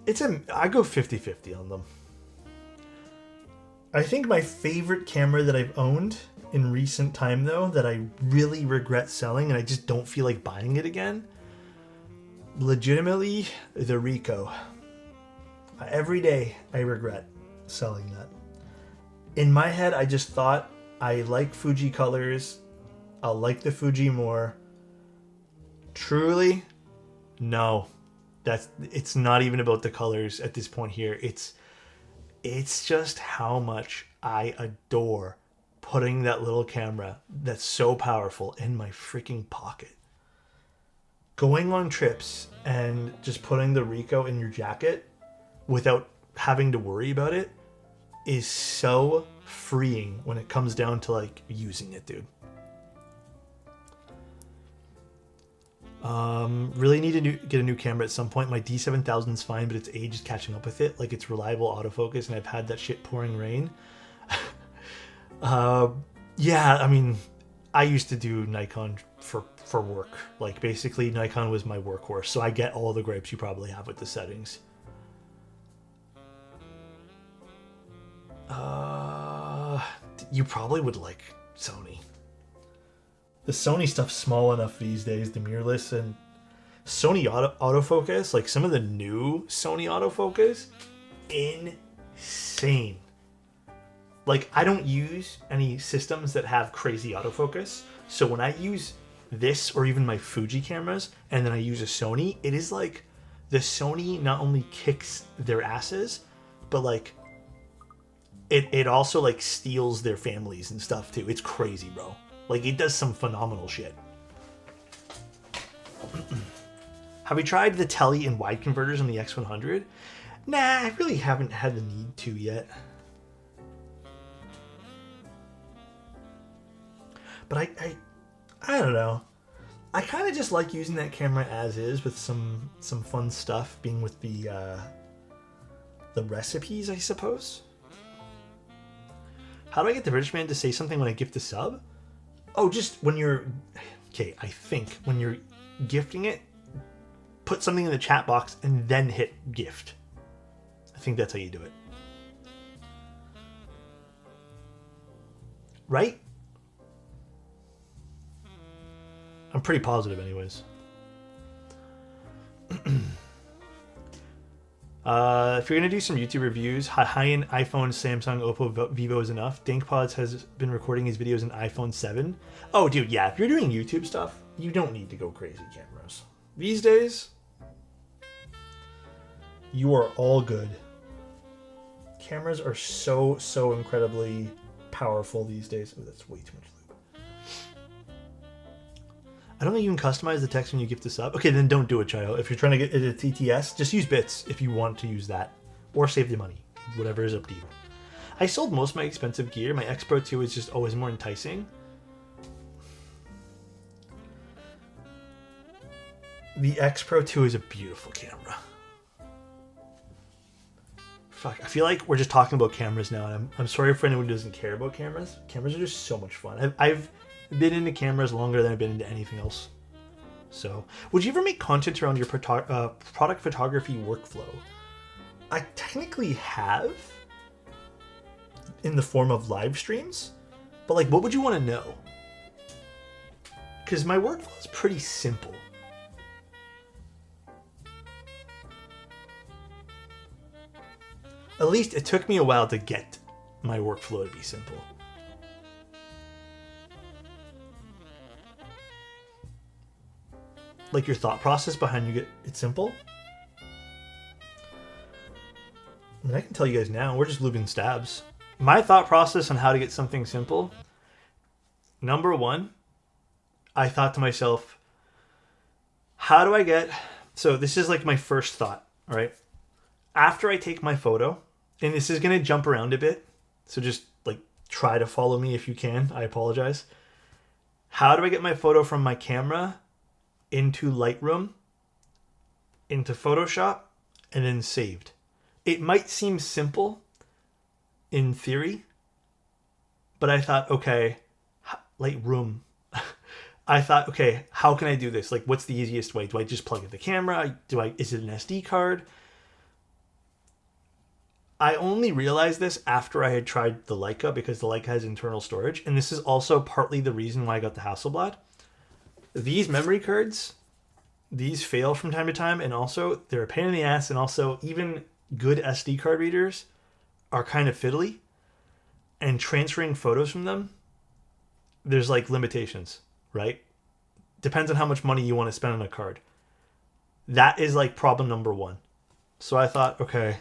I go 50-50 on them. I think my favorite camera that I've owned in recent time, though, that I really regret selling and I just don't feel like buying it again, legitimately, the Ricoh. Every day I regret selling that. In my head, I just thought I like Fuji colors. I'll like the Fuji more. Truly, no. It's not even about the colors at this point here. It's just how much I adore putting that little camera that's so powerful in my freaking pocket. Going on trips and just putting the Ricoh in your jacket without having to worry about it is so freeing when it comes down to like using it, dude. Really need to get a new camera at some point. My D7000 is fine, but its age is catching up with it. Like, it's reliable autofocus, and I've had that shit pouring rain. Yeah, I mean, I used to do Nikon for work. Like, basically, Nikon was my workhorse, so I get all the gripes you probably have with the settings. You probably would like Sony. The Sony stuff's small enough these days, the mirrorless, and Sony autofocus, like some of the new Sony autofocus, insane. Like, I don't use any systems that have crazy autofocus, so when I use this or even my Fuji cameras and then I use a Sony, it is like the Sony not only kicks their asses, but like it also like steals their families and stuff too. It's crazy, bro. Like, it does some phenomenal shit. Have you tried the tele and wide converters on the X100? Nah, I really haven't had the need to yet. But I don't know. I kind of just like using that camera as is with some fun stuff, being with the recipes, I suppose. How do I get the British man to say something when I gift a sub? Oh, just when you're... Okay, I think when you're gifting it, put something in the chat box and then hit gift. I think that's how you do it. Right? I'm pretty positive anyways. If you're going to do some YouTube reviews, high-end iPhone, Samsung, Oppo, Vivo is enough. DankPods has been recording his videos in iPhone 7. Oh, dude, yeah. If you're doing YouTube stuff, you don't need to go crazy cameras. These days, you are all good. Cameras are so incredibly powerful these days. Oh, that's way too much lube. I don't think you can customize the text when you gift this up. Okay, then don't do it, Chayo. If you're trying to get it at TTS, just use bits if you want to use that. Or save the money. Whatever is up to you. I sold most of my expensive gear. My X Pro 2 is just always more enticing. The X Pro 2 is a beautiful camera. Fuck, I feel like we're just talking about cameras now, and I'm sorry for anyone who doesn't care about cameras. Cameras are just so much fun. I've been into cameras longer than I've been into anything else. So, would you ever make content around your product photography workflow? I technically have, in the form of live streams, but like, what would you want to know? Because my workflow is pretty simple. At least it took me a while to get my workflow to be simple. Like your thought process behind you get it simple. I mean, I can tell you guys now, we're just lubing stabs. My thought process on how to get something simple. Number one, I thought to myself, how do I get... So this is like my first thought, all right? After I take my photo, and this is going to jump around a bit, so just like try to follow me if you can. I apologize. How do I get my photo from my camera into Lightroom, into Photoshop, and then saved? It might seem simple in theory, but I thought, okay, Lightroom. I thought, okay, how can I do this? Like, what's the easiest way? Do I just plug in the camera? Is it an SD card? I only realized this after I had tried the Leica, because the Leica has internal storage. And this is also partly the reason why I got the Hasselblad. These memory cards, these fail from time to time. And also, they're a pain in the ass. And also, even good SD card readers are kind of fiddly. And transferring photos from them, there's like limitations, right? Depends on how much money you want to spend on a card. That is like problem number one. So I thought, okay,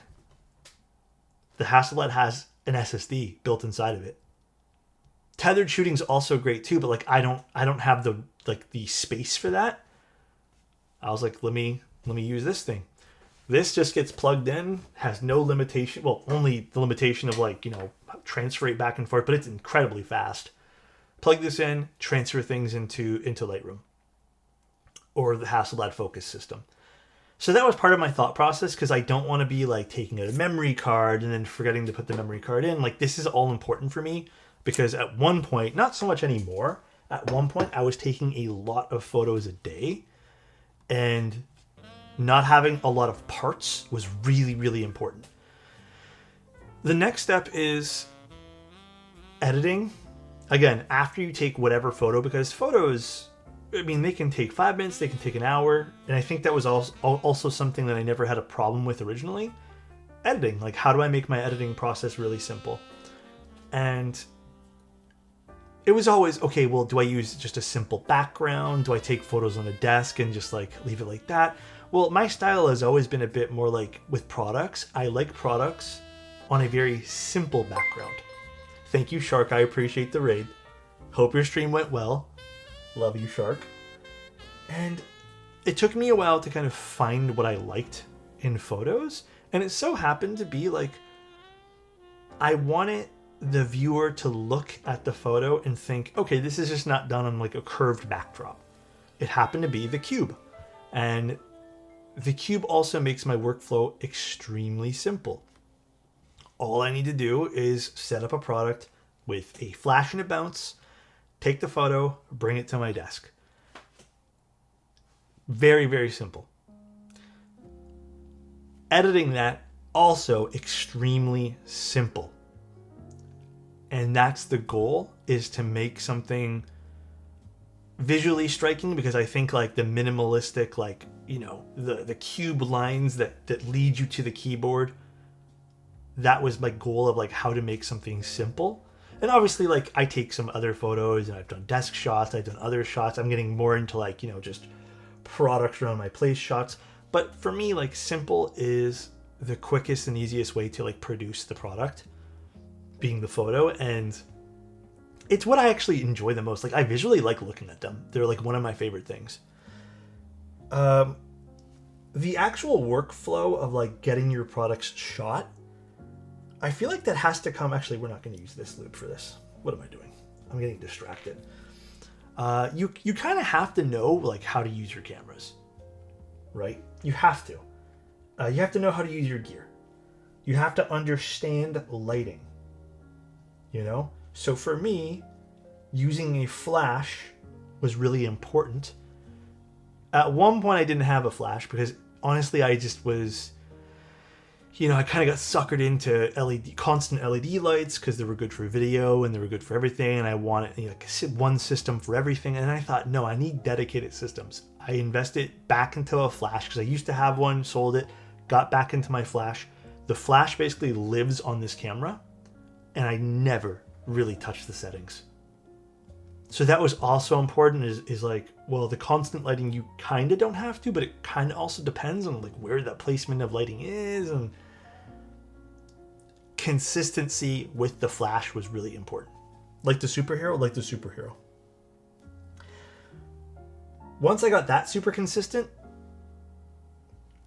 the Hasselblad has an SSD built inside of it. Tethered shooting is also great too, but like I don't have the space for that. I was like, let me use this thing. This just gets plugged in, has no limitation. Well, only the limitation of like, transfer it back and forth, but it's incredibly fast. Plug this in, transfer things into Lightroom or the Hasselblad focus system. So that was part of my thought process, because I don't want to be like taking out a memory card and then forgetting to put the memory card in. Like, this is all important for me, because at one point, not so much anymore, at one point I was taking a lot of photos a day, and not having a lot of parts was really, really important. The next step is editing. Again, after you take whatever photo, because photos, I mean, they can take 5 minutes, they can take an hour. And I think that was also something that I never had a problem with originally. Editing. Like, how do I make my editing process really simple? And it was always, okay, well, do I use just a simple background? Do I take photos on a desk and just like leave it like that? Well, my style has always been a bit more like with products. I like products on a very simple background. Thank you, Shark. I appreciate the raid. Hope your stream went well. Love you, Shark. And it took me a while to kind of find what I liked in photos. And it so happened to be like, I wanted the viewer to look at the photo and think, okay, this is just not done on like a curved backdrop. It happened to be the cube. And the cube also makes my workflow extremely simple. All I need to do is set up a product with a flash and a bounce, take the photo, bring it to my desk. Very, very simple. Editing that, also extremely simple. And that's the goal, is to make something visually striking because I think like the minimalistic, like, you know, the cube lines that lead you to the keyboard, that was my goal of like how to make something simple. And obviously, like, I take some other photos and I've done desk shots, I've done other shots. I'm getting more into like, you know, just products around my place shots. But for me, like, simple is the quickest and easiest way to like produce the product, being the photo. And it's what I actually enjoy the most. Like, I visually like looking at them. They're like one of my favorite things. The actual workflow of like getting your products shot, I feel like that has to come. Actually, we're not going to use this loop for this. What am I doing? I'm getting distracted. You kind of have to know like how to use your cameras, right? You have to. You have to know how to use your gear. You have to understand lighting. You know? So for me, using a flash was really important. At one point, I didn't have a flash because honestly, I just was, you know, I kind of got suckered into constant LED lights because they were good for video and they were good for everything. And I wanted, you know, like one system for everything. And I thought, no, I need dedicated systems. I invested back into a flash because I used to have one, sold it, got back into my flash. The flash basically lives on this camera and I never really touched the settings. So that was also important is like, well, the constant lighting, you kind of don't have to, but it kind of also depends on like where the placement of lighting is, and consistency with the flash was really important. Like the superhero. Once I got that super consistent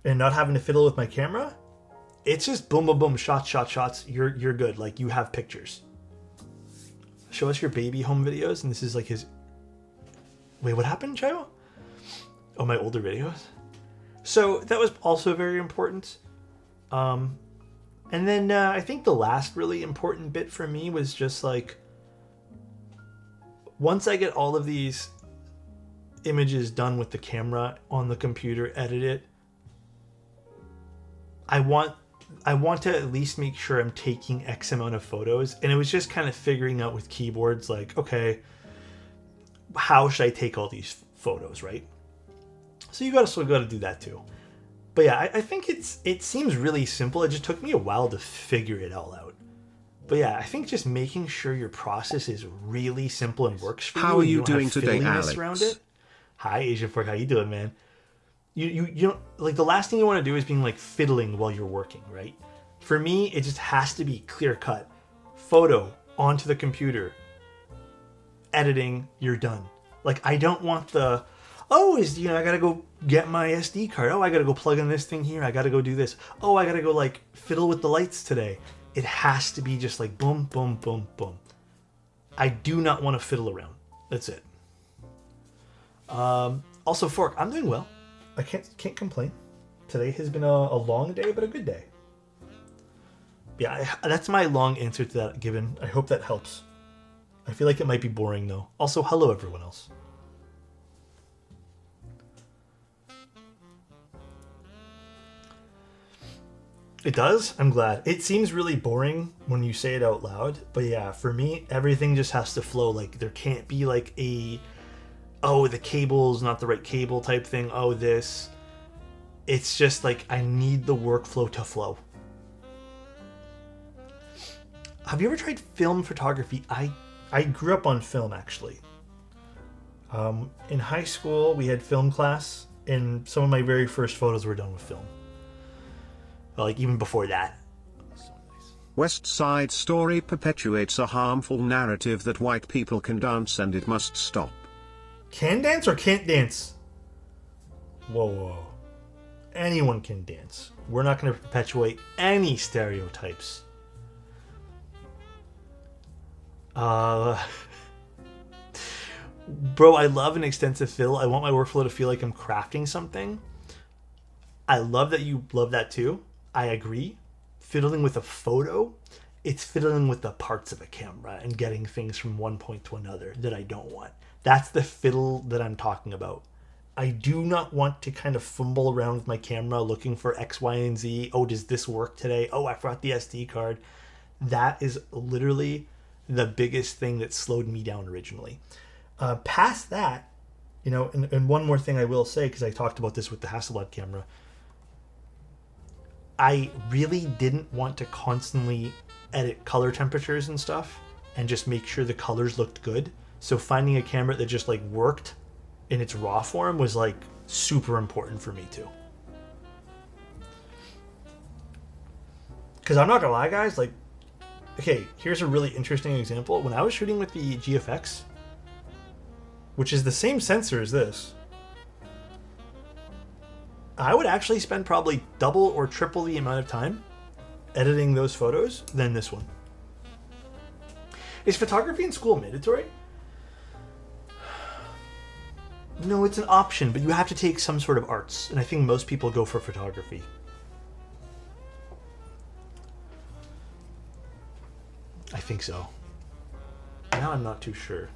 and not having to fiddle with my camera, it's just boom, boom, boom, shots. You're good. Like, you have pictures. Show us your baby home videos, and this is like his. Wait, what happened, Chayo? Oh, my older videos. So that was also very important. And then I think the last really important bit for me was just like, once I get all of these images done with the camera on the computer, edit it, I want to at least make sure I'm taking X amount of photos. And it was just kind of figuring out with keyboards, like, okay, how should I take all these photos, right? So you got to do that too. But yeah, I think it seems really simple. It just took me a while to figure it all out. But yeah, I think just making sure your process is really simple and works for you. How are you doing today, Alex? Around it. Hi, Asian Fork. How you doing, man? You don't, like, the last thing you want to do is being like fiddling while you're working, right? For me, it just has to be clear cut. Photo onto the computer. Editing, you're done. Like, I don't want the, I gotta go get my SD card. Oh, I gotta go plug in this thing here. I gotta go do this. Oh, I gotta go like fiddle with the lights today. It has to be just like boom, boom, boom, boom. I do not want to fiddle around. That's it. Also, Fork, I'm doing well. I can't complain. Today has been a long day, but a good day. Yeah, that's my long answer to that given. I hope that helps. I feel like it might be boring, though. Also, hello, everyone else. It does? I'm glad. It seems really boring when you say it out loud. But yeah, for me, everything just has to flow. Like, there can't be like the cable's not the right cable type thing. Oh, this. It's just like, I need the workflow to flow. Have you ever tried film photography? I grew up on film, actually. In high school, we had film class, and some of my very first photos were done with film. Like, even before that. So nice. West Side Story perpetuates a harmful narrative that white people can dance and it must stop. Can dance or can't dance? Whoa. Anyone can dance. We're not going to perpetuate any stereotypes. Bro, I love an extensive fill. I want my workflow to feel like I'm crafting something. I love that you love that too. I agree. Fiddling with a photo, it's fiddling with the parts of a camera and getting things from one point to another that I don't want. That's the fiddle that I'm talking about. I do not want to kind of fumble around with my camera looking for X, Y, and Z. Oh, does this work today? Oh, I forgot the SD card. That is literally the biggest thing that slowed me down originally. Past that, You know, and one more thing I will say, because I talked about this with the Hasselblad camera, I really didn't want to constantly edit color temperatures and stuff and just make sure the colors looked good. So finding a camera that just like worked in its raw form was like super important for me too. Because I'm not gonna lie, guys, like, okay, here's a really interesting example. When I was shooting with the GFX, which is the same sensor as this, I would actually spend probably double or triple the amount of time editing those photos than this one. Is photography in school mandatory? No, it's an option, but you have to take some sort of arts, and I think most people go for photography. I think so. Now I'm not too sure.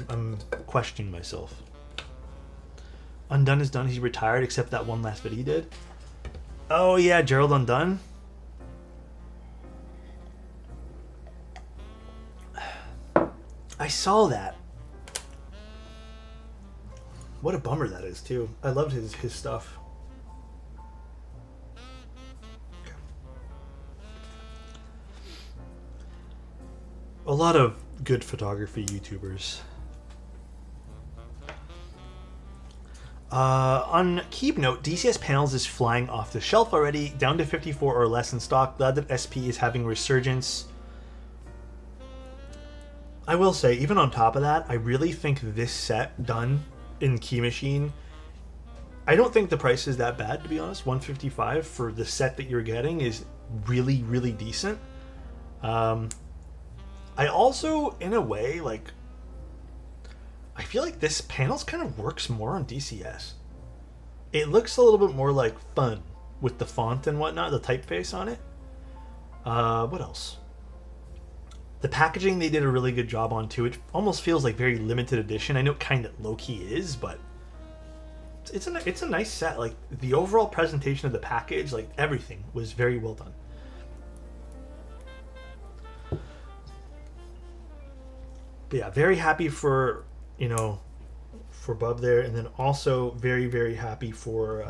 I'm questioning myself. Undone is done. He retired, except that one last video he did. Oh yeah, Gerald Undone. I saw that. What a bummer that is too. I loved his stuff. A lot of good photography YouTubers. On Keep Note, DCS Panels is flying off the shelf already, down to 54 or less in stock. Glad that SP is having resurgence. I will say, even on top of that, I really think this set done in Key Machine, I don't think the price is that bad, to be honest. $155 for the set that you're getting is really, really decent. I also, in a way, like, I feel like this panels kind of works more on DCS. It looks a little bit more like fun with the font and whatnot, the typeface on it. What else? The packaging they did a really good job on too. It almost feels like very limited edition. I know it kind of low-key is, but it's a nice set. Like the overall presentation of the package, like everything was very well done. But yeah, very happy for, you know, for Bub there, and then also very, very happy for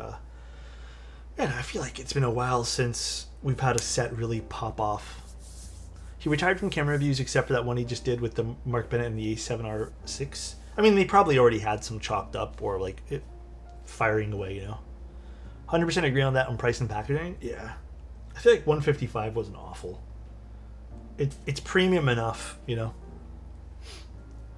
man, I feel like it's been a while since we've had a set really pop off. He retired from camera reviews except for that one he just did with the Mark Bennett and the A7R6. I mean, they probably already had some chalked up or like it firing away, you know. 100% agree on that on price and packaging. Yeah, I feel like 155 wasn't awful. It's premium enough, you know.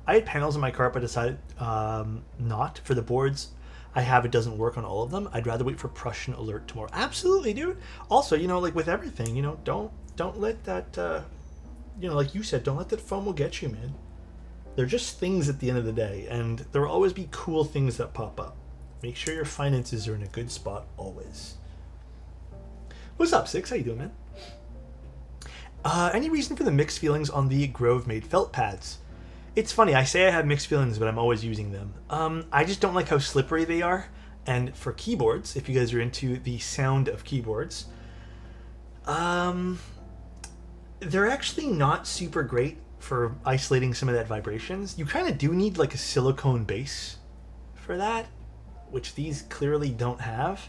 I had panels in my cart, but decided not for the boards. I have it doesn't work on all of them. I'd rather wait for Prussian Alert tomorrow. Absolutely, dude. Also, you know, like with everything, you know, don't let that, you know, like you said, don't let that FOMO get you, man. They're just things at the end of the day, and there will always be cool things that pop up. Make sure your finances are in a good spot always. What's up, Six? How you doing, man? Any reason for the mixed feelings on the Grove made felt pads? It's funny, I say I have mixed feelings, but I'm always using them. I just don't like how slippery they are. And for keyboards, if you guys are into the sound of keyboards, they're actually not super great for isolating some of that vibrations. You kind of do need like a silicone base for that, which these clearly don't have.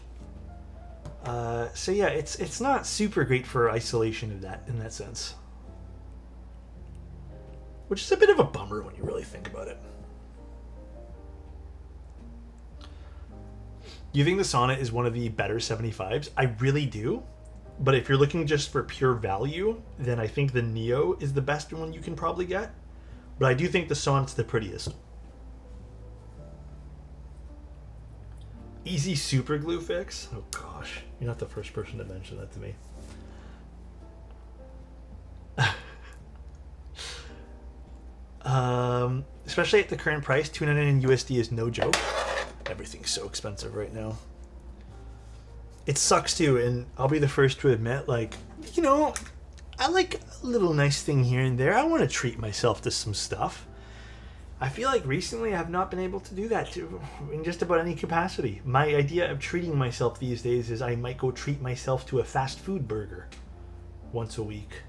So yeah, it's not super great for isolation of that in that sense. Which is a bit of a bummer when you really think about it. You think the Sonnet is one of the better 75s? I really do. But if you're looking just for pure value, then I think the Neo is the best one you can probably get. But I do think the Sonnet's the prettiest. Easy super glue fix? Oh gosh, you're not the first person to mention that to me. Especially at the current price, $299 USD is no joke. Everything's so expensive right now. It sucks too, and I'll be the first to admit, like, you know, I like a little nice thing here and there. I want to treat myself to some stuff. I feel like recently I've not been able to do that too, in just about any capacity. My idea of treating myself these days is I might go treat myself to a fast food burger once a week.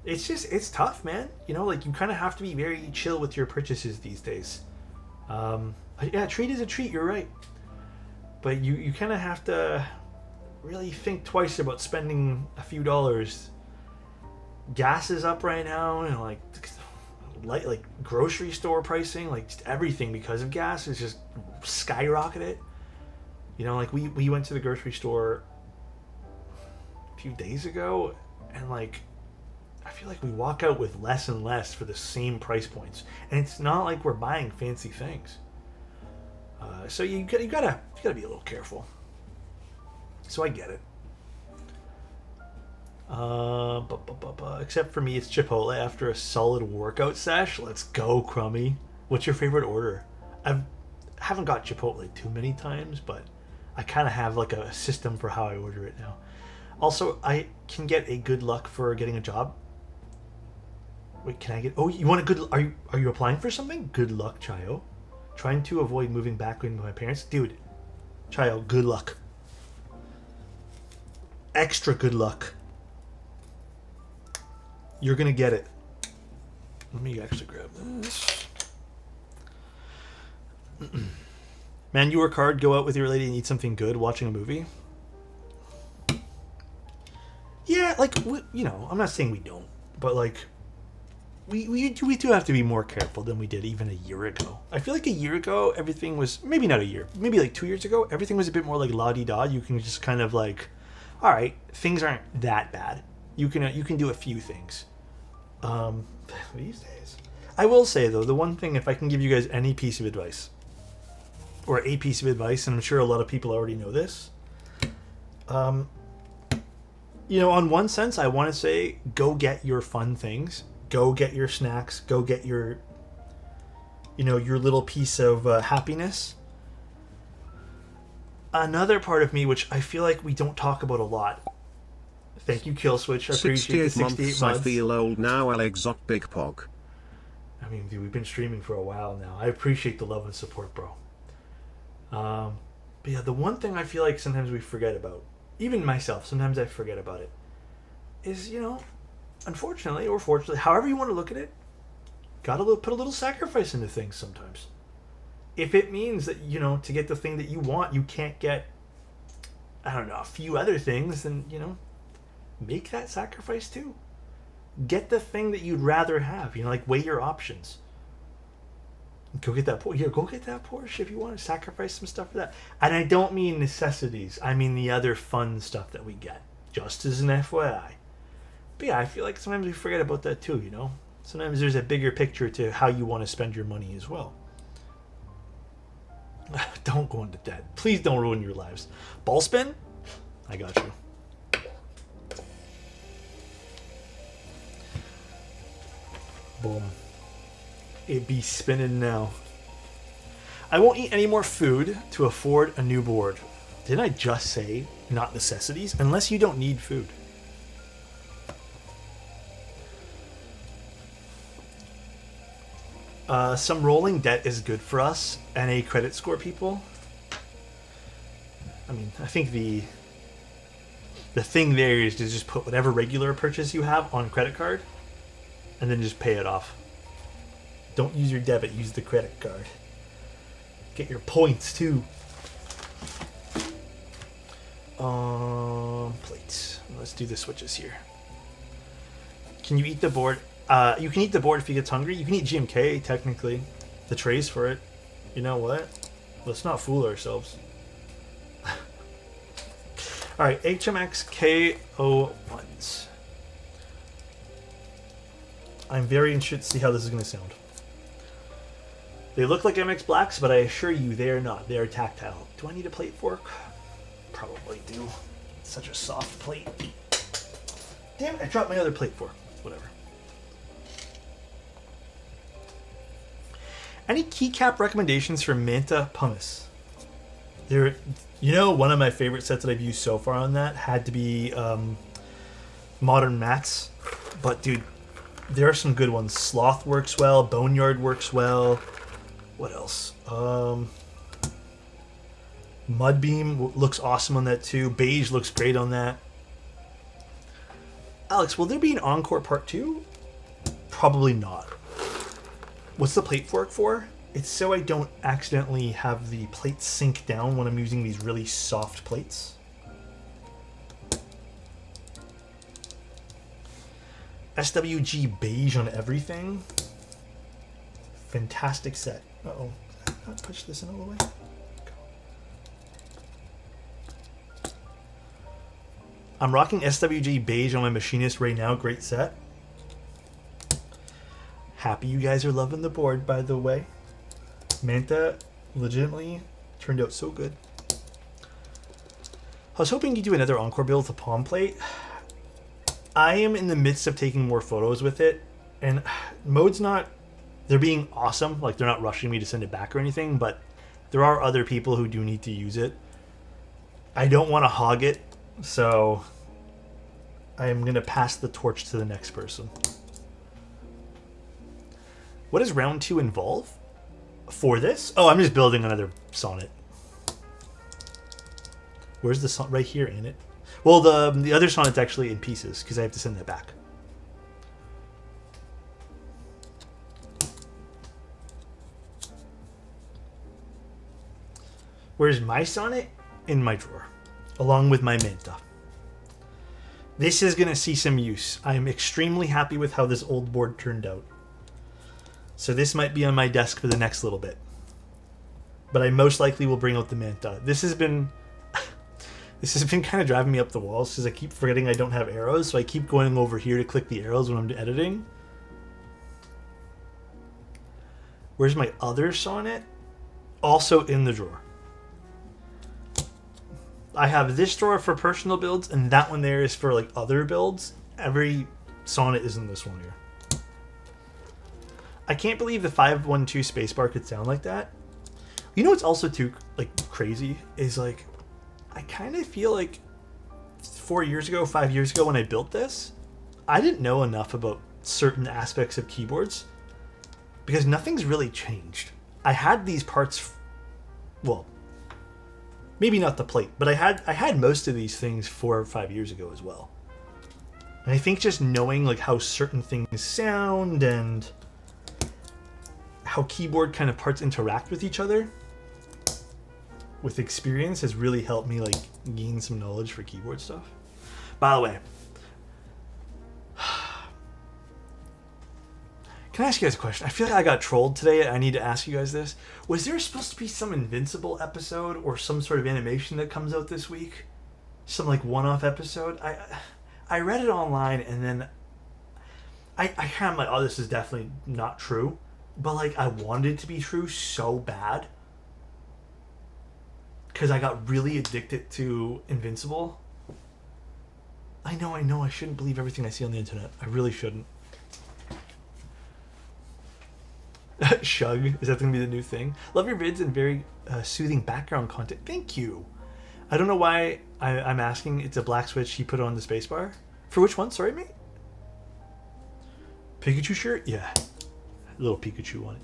It's tough, man. You know, like you kind of have to be very chill with your purchases these days. Yeah, a treat is a treat. You're right, but you kind of have to really think twice about spending a few dollars. Gas is up right now, and like grocery store pricing, like just everything because of gas is just skyrocketed. You know, like we went to the grocery store a few days ago, and like I feel like we walk out with less and less for the same price points, and it's not like we're buying fancy things. So you gotta be a little careful. So I get it. Except for me, it's Chipotle after a solid workout sesh. Let's go, Crummy. What's your favorite order? I haven't got Chipotle too many times, but I kind of have like a system for how I order it now. Also, I can get a good luck for getting a job. Wait, can I get? Oh, you want a good? Are you applying for something? Good luck, Chayo. Trying to avoid moving back in with my parents, dude. Chayo, good luck. Extra good luck. You're gonna get it. Let me actually grab this. Man, you work hard, go out with your lady and eat something good, watching a movie. Yeah, like, you know, I'm not saying we don't, but like, we do have to be more careful than we did even a year ago. I feel like a year ago, everything was, maybe not a year, maybe like 2 years ago, everything was a bit more like la-di-da. You can just kind of like, all right, things aren't that bad. You can do a few things. These days. I will say, though, the one thing, if I can give you guys any piece of advice, or a piece of advice, and I'm sure a lot of people already know this, you know, on one sense, I want to say, go get your fun things. Go get your snacks. Go get your, you know, your little piece of happiness. Another part of me, which I feel like we don't talk about a lot. Thank you, Killswitch. I appreciate the 68 months. I feel old now, Alexot Big Pog. I mean, dude, we've been streaming for a while now. I appreciate the love and support, bro. But yeah, the one thing I feel like sometimes we forget about, even myself, sometimes I forget about it, is, you know, unfortunately or fortunately, however you want to look at it, gotta put a little sacrifice into things sometimes. If it means that, you know, to get the thing that you want, you can't get, I don't know, a few other things, then, you know, make that sacrifice too. Get the thing that you'd rather have. You know, like, weigh your options. Go get that Porsche. Yeah, go get that Porsche if you want to sacrifice some stuff for that. And I don't mean necessities. I mean the other fun stuff that we get. Just as an FYI. But yeah, I feel like sometimes we forget about that too, you know? Sometimes there's a bigger picture to how you want to spend your money as well. Don't go into debt. Please don't ruin your lives. Ball spin? I got you. Boom. It be spinning now. I won't eat any more food to afford a new board. Didn't I just say not necessities? Unless you don't need food. Some rolling debt is good for us and a credit score, people. I mean, I think the thing there is to just put whatever regular purchase you have on credit card and then just pay it off. Don't use your debit, use the credit card. Get your points too. Plates. Let's do the switches here. Can you eat the board? You can eat the board if you get hungry. You can eat GMK, technically. The trays for it. You know what? Let's not fool ourselves. Alright, HMX KO1s. I'm very interested to see how this is going to sound. They look like MX Blacks, but I assure you they are not. They are tactile. Do I need a plate fork? Probably do. It's such a soft plate. Damn it, I dropped my other plate fork. Whatever. Any keycap recommendations for Manta Pumice? You know, one of my favorite sets that I've used so far on that had to be Modern Mats. But dude, there are some good ones. Sloth works well. Boneyard works well. What else? Mudbeam looks awesome on that too. Beige looks great on that. Alex, will there be an Encore Part 2? Probably not. What's the plate fork for? It's so I don't accidentally have the plates sink down when I'm using these really soft plates. SWG beige on everything. Fantastic set. Uh-oh. Did I not push this in all the way? I'm rocking SWG beige on my machinist right now. Great set. Happy you guys are loving the board, by the way. Manta legitimately turned out so good. I was hoping you'd do another encore build with a palm plate. I am in the midst of taking more photos with it, and mode's not... They're being awesome. Like, they're not rushing me to send it back or anything, but there are other people who do need to use it. I don't want to hog it, so I'm going to pass the torch to the next person. What does round 2 involve for this? Oh, I'm just building another sonnet. Where's the sonnet? Right here, ain't it? Well, the other sonnet's actually in pieces because I have to send that back. Where's my sonnet? In my drawer, along with my Manta. This is going to see some use. I am extremely happy with how this old board turned out. So this might be on my desk for the next little bit. But I most likely will bring out the Manta. This has been kind of driving me up the walls because I keep forgetting I don't have arrows, so I keep going over here to click the arrows when I'm editing. Where's my other sonnet? Also in the drawer. I have this drawer for personal builds, and that one there is for like other builds. Every sonnet is in this one here. I can't believe the 512 spacebar could sound like that. You know what's also too like crazy is like I kind of feel like 4 years ago, 5 years ago when I built this, I didn't know enough about certain aspects of keyboards because nothing's really changed. I had these parts, well, maybe not the plate, but I had most of these things 4 or 5 years ago as well. And I think just knowing like how certain things sound and how keyboard kind of parts interact with each other with experience has really helped me like gain some knowledge for keyboard stuff. By the way, can I ask you guys a question? I feel like I got trolled today. I need to ask you guys this. Was there supposed to be some Invincible episode or some sort of animation that comes out this week? Some like one-off episode? I read it online and then I kind of like, oh, this is definitely not true. But like I wanted it to be true so bad. Because I got really addicted to Invincible. I know. I shouldn't believe everything I see on the internet. I really shouldn't. Shug. Is that going to be the new thing? Love your vids and very soothing background content. Thank you. I don't know why I'm asking. It's a black switch you put on the spacebar. For which one? Sorry, mate? Pikachu shirt? Yeah. A little Pikachu on it.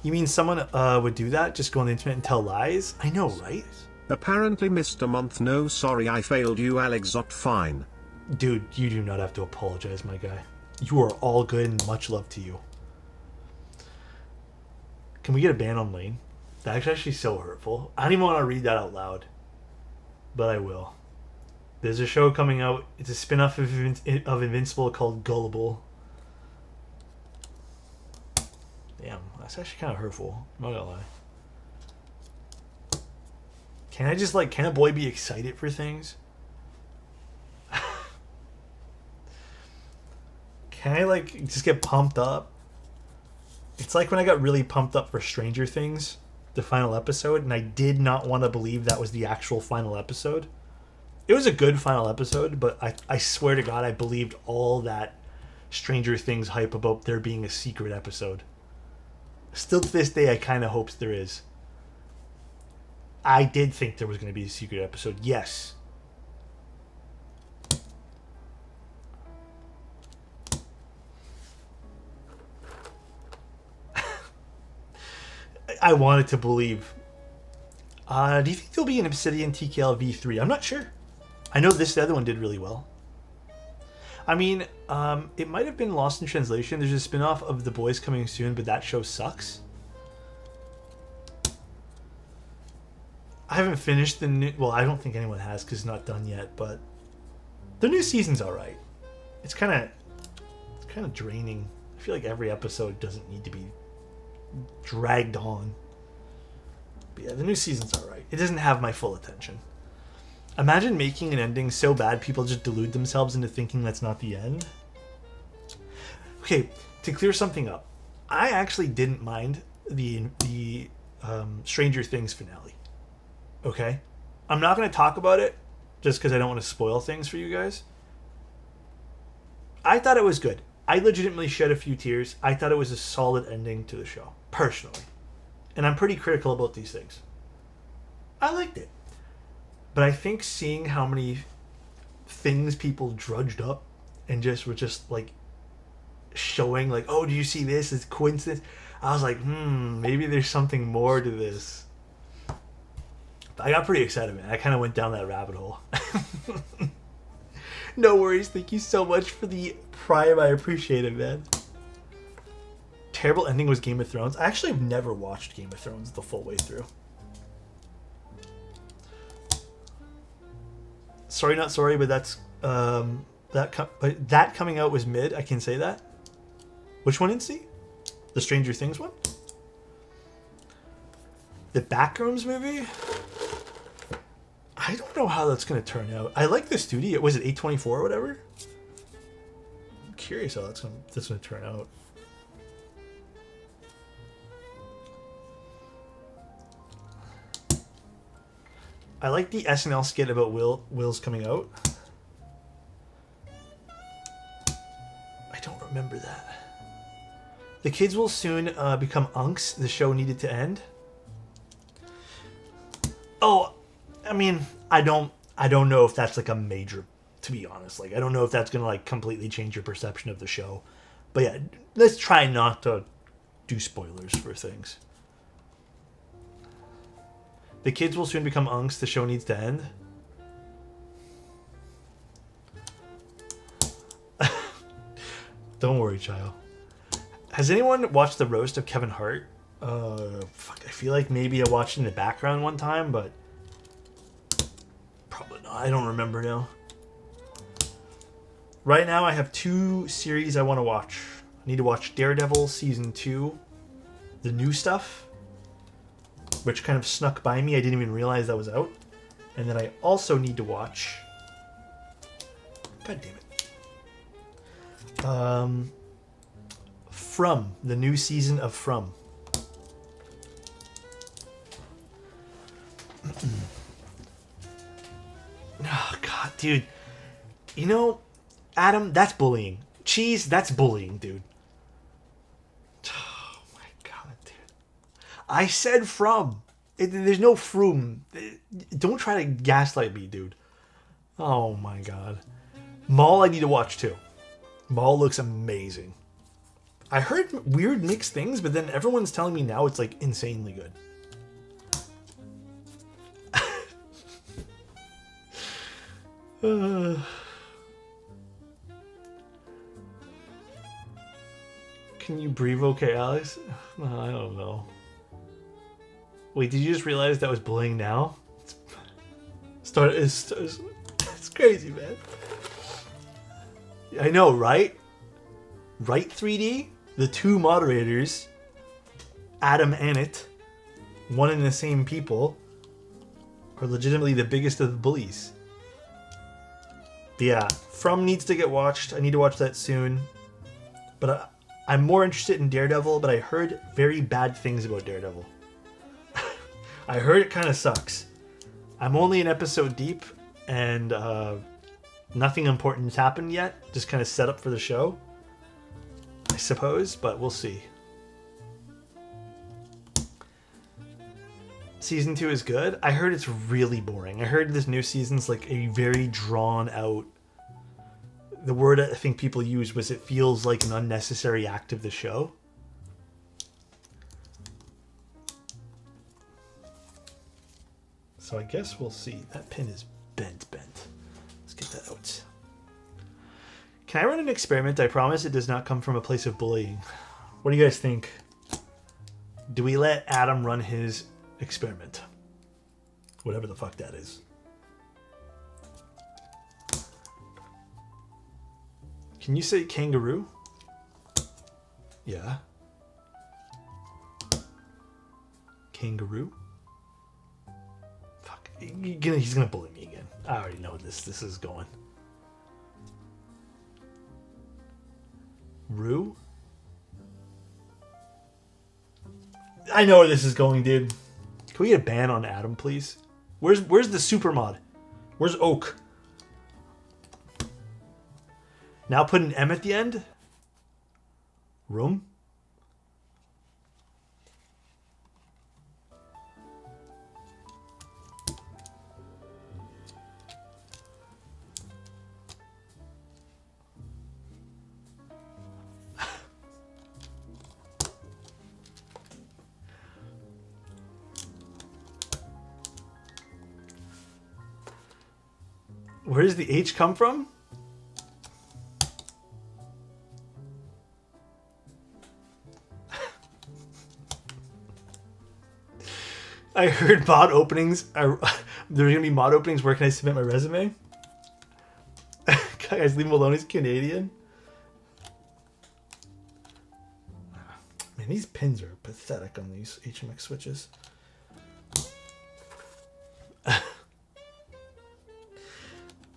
You mean someone would do that? Just go on the internet and tell lies? I know, right? Apparently missed a month. No, sorry, I failed you, alexotos. Fine. Dude, you do not have to apologize, my guy. You are all good and much love to you. Can we get a ban on Lane? That's actually so hurtful. I don't even want to read that out loud. But I will. There's a show coming out. It's a spin-off of Invincible called Gullible. Damn, that's actually kind of hurtful. I'm not gonna lie. Can I just can a boy be excited for things? Can I just get pumped up? It's like when I got really pumped up for Stranger Things, the final episode, and I did not want to believe that was the actual final episode. It was a good final episode, but I swear to God I believed all that Stranger Things hype about there being a secret episode. Still to this day, I kind of hope there is. I did think there was going to be a secret episode. Yes. I wanted to believe. Do you think there'll be an Obsidian TKL V3? I'm not sure. I know the other one did really well. I mean, it might have been lost in translation. There's a spin-off of The Boys coming soon, but that show sucks. I haven't finished the new... Well, I don't think anyone has because it's not done yet, but the new season's alright. It's kind of draining. I feel like every episode doesn't need to be dragged on. But yeah, the new season's alright. It doesn't have my full attention. Imagine making an ending so bad people just delude themselves into thinking that's not the end. Okay, to clear something up, I actually didn't mind the Stranger Things finale. Okay? I'm not going to talk about it just because I don't want to spoil things for you guys. I thought it was good. I legitimately shed a few tears. I thought it was a solid ending to the show, personally. And I'm pretty critical about these things. I liked it. But I think seeing how many things people drudged up and just were just like showing like, oh, do you see this? It's coincidence. I was like, maybe there's something more to this. I got pretty excited, man. I kind of went down that rabbit hole. No worries. Thank you so much for the prime. I appreciate it, man. Terrible ending was Game of Thrones. I actually have never watched Game of Thrones the full way through. Sorry, not sorry, but that's that coming out was mid. I can say that. Which one did you see? The Stranger Things one? The Backrooms movie? I don't know how that's going to turn out. I like the studio. Was it A24 or whatever? I'm curious how that's going to turn out. I like the SNL skit about Will's coming out. I don't remember that. The kids will soon become unks. The show needed to end. Oh, I mean, I don't know if that's like a major, to be honest. Like, I don't know if that's gonna like completely change your perception of the show. But yeah, let's try not to do spoilers for things. The kids will soon become unks. The show needs to end. Don't worry, child. Has anyone watched the roast of Kevin Hart? I feel like maybe I watched it in the background one time, but probably not. I don't remember now. Right now, I have 2 series I want to watch. I need to watch Daredevil Season 2, the new stuff, which kind of snuck by me. I didn't even realize that was out. And then I also need to watch... God damn it. From, the new season of From. Oh, God, dude. You know, Adam, that's bullying. Cheese, that's bullying, dude. Oh, my God, dude. I said From. There's no From. Don't try to gaslight me, dude. Oh, my God. Mall, I need to watch, too. Mall looks amazing. I heard weird mixed things, but then everyone's telling me now it's, like, insanely good. Can you breathe okay, Alex? No, I don't know. Wait, did you just realize that was bullying now? It's crazy, man. I know, right? Right, 3D? The 2 moderators, Adam and it, one and the same people, are legitimately the biggest of the bullies. Yeah, From needs to get watched. I need to watch that soon. But I'm more interested in Daredevil, but I heard very bad things about Daredevil. I heard it kind of sucks. I'm only an episode deep, and nothing important has happened yet. Just kind of set up for the show, I suppose, but we'll see. Season 2 is good. I heard it's really boring. I heard this new season's like a very drawn out... The word I think people used was it feels like an unnecessary act of the show. So I guess we'll see. That pin is bent. Let's get that out. Can I run an experiment? I promise it does not come from a place of bullying. What do you guys think? Do we let Adam run his experiment? Whatever the fuck that is. Can you say kangaroo? Yeah. Kangaroo? Fuck. He's gonna bully me again. I already know this is going. Roo? I know where this is going, dude. Can we get a ban on Adam, please? Where's the super mod? Where's Oak? Now put an M at the end? Room? Where does the H come from? I heard mod openings. There's gonna be mod openings. Where can I submit my resume? Guys, leave him alone. He's Canadian. Man, these pins are pathetic on these HMX switches.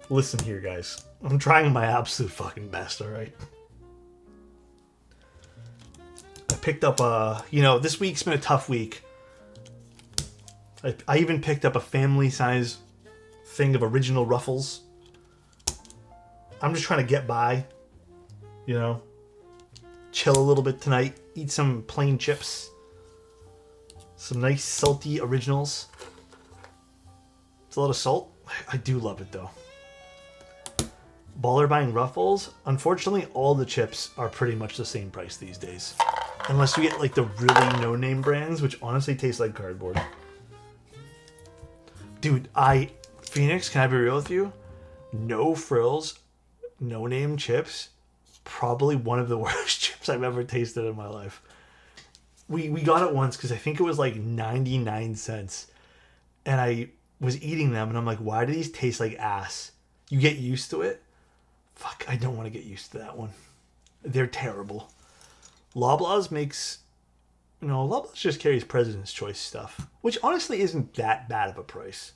Listen here, guys. I'm trying my absolute fucking best, alright? I picked up this week's been a tough week. I even picked up a family size thing of original Ruffles. I'm just trying to get by. You know? Chill a little bit tonight. Eat some plain chips. Some nice salty originals. It's a lot of salt. I do love it though. Baller buying Ruffles. Unfortunately, all the chips are pretty much the same price these days. Unless you get like the really no-name brands, which honestly taste like cardboard. Dude, Phoenix, can I be real with you? No frills, no-name chips. Probably one of the worst chips I've ever tasted in my life. We got it once because I think it was like 99 cents. And I was eating them and I'm like, why do these taste like ass? You get used to it. Fuck, I don't want to get used to that one. They're terrible. Loblaws makes... Loblaws just carries President's Choice stuff. Which honestly isn't that bad of a price.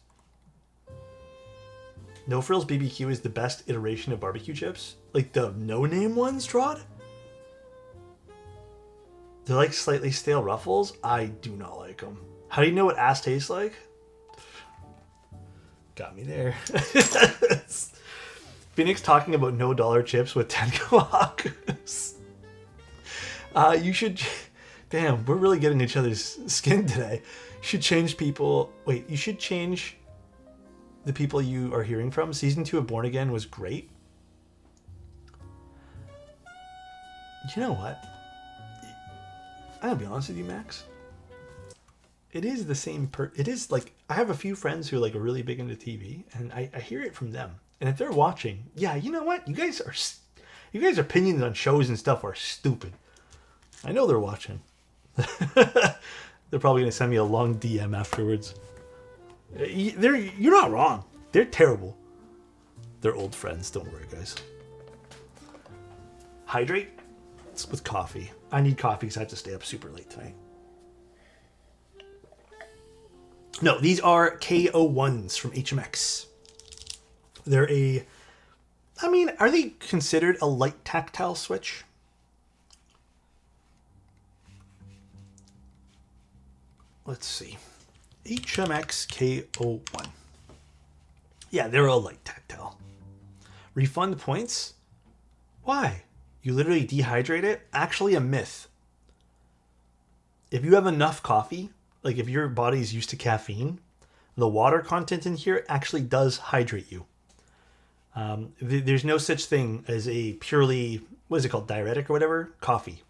No Frills BBQ is the best iteration of barbecue chips. Like the no-name ones, Trod? They're like slightly stale Ruffles. I do not like them. How do you know what ass tastes like? Got me there. Phoenix talking about no dollar chips with Tenko Hakus. You should... Damn, we're really getting each other's skin today. You should change people... Wait, you should change the people you are hearing from. Season 2 of Born Again was great. You know what? I'm gonna be honest with you, Max. It is the same it is like... I have a few friends who are like really big into TV, and I hear it from them. And if they're watching, yeah, you know what? You guys' opinions on shows and stuff are stupid. I know they're watching. They're probably gonna send me a long DM afterwards. You're not wrong. They're terrible. They're old friends. Don't worry, guys. Hydrate. It's with coffee. I need coffee because I have to stay up super late tonight. No, these are KO1s from HMX. They're are they considered a light tactile switch? Let's see. HMX KO1. Yeah, they're a light tactile. Refund points? Why? You literally dehydrate it? Actually a myth. If you have enough coffee, like if your body's used to caffeine, the water content in here actually does hydrate you. There's no such thing as a purely, what is it called, diuretic or whatever, coffee.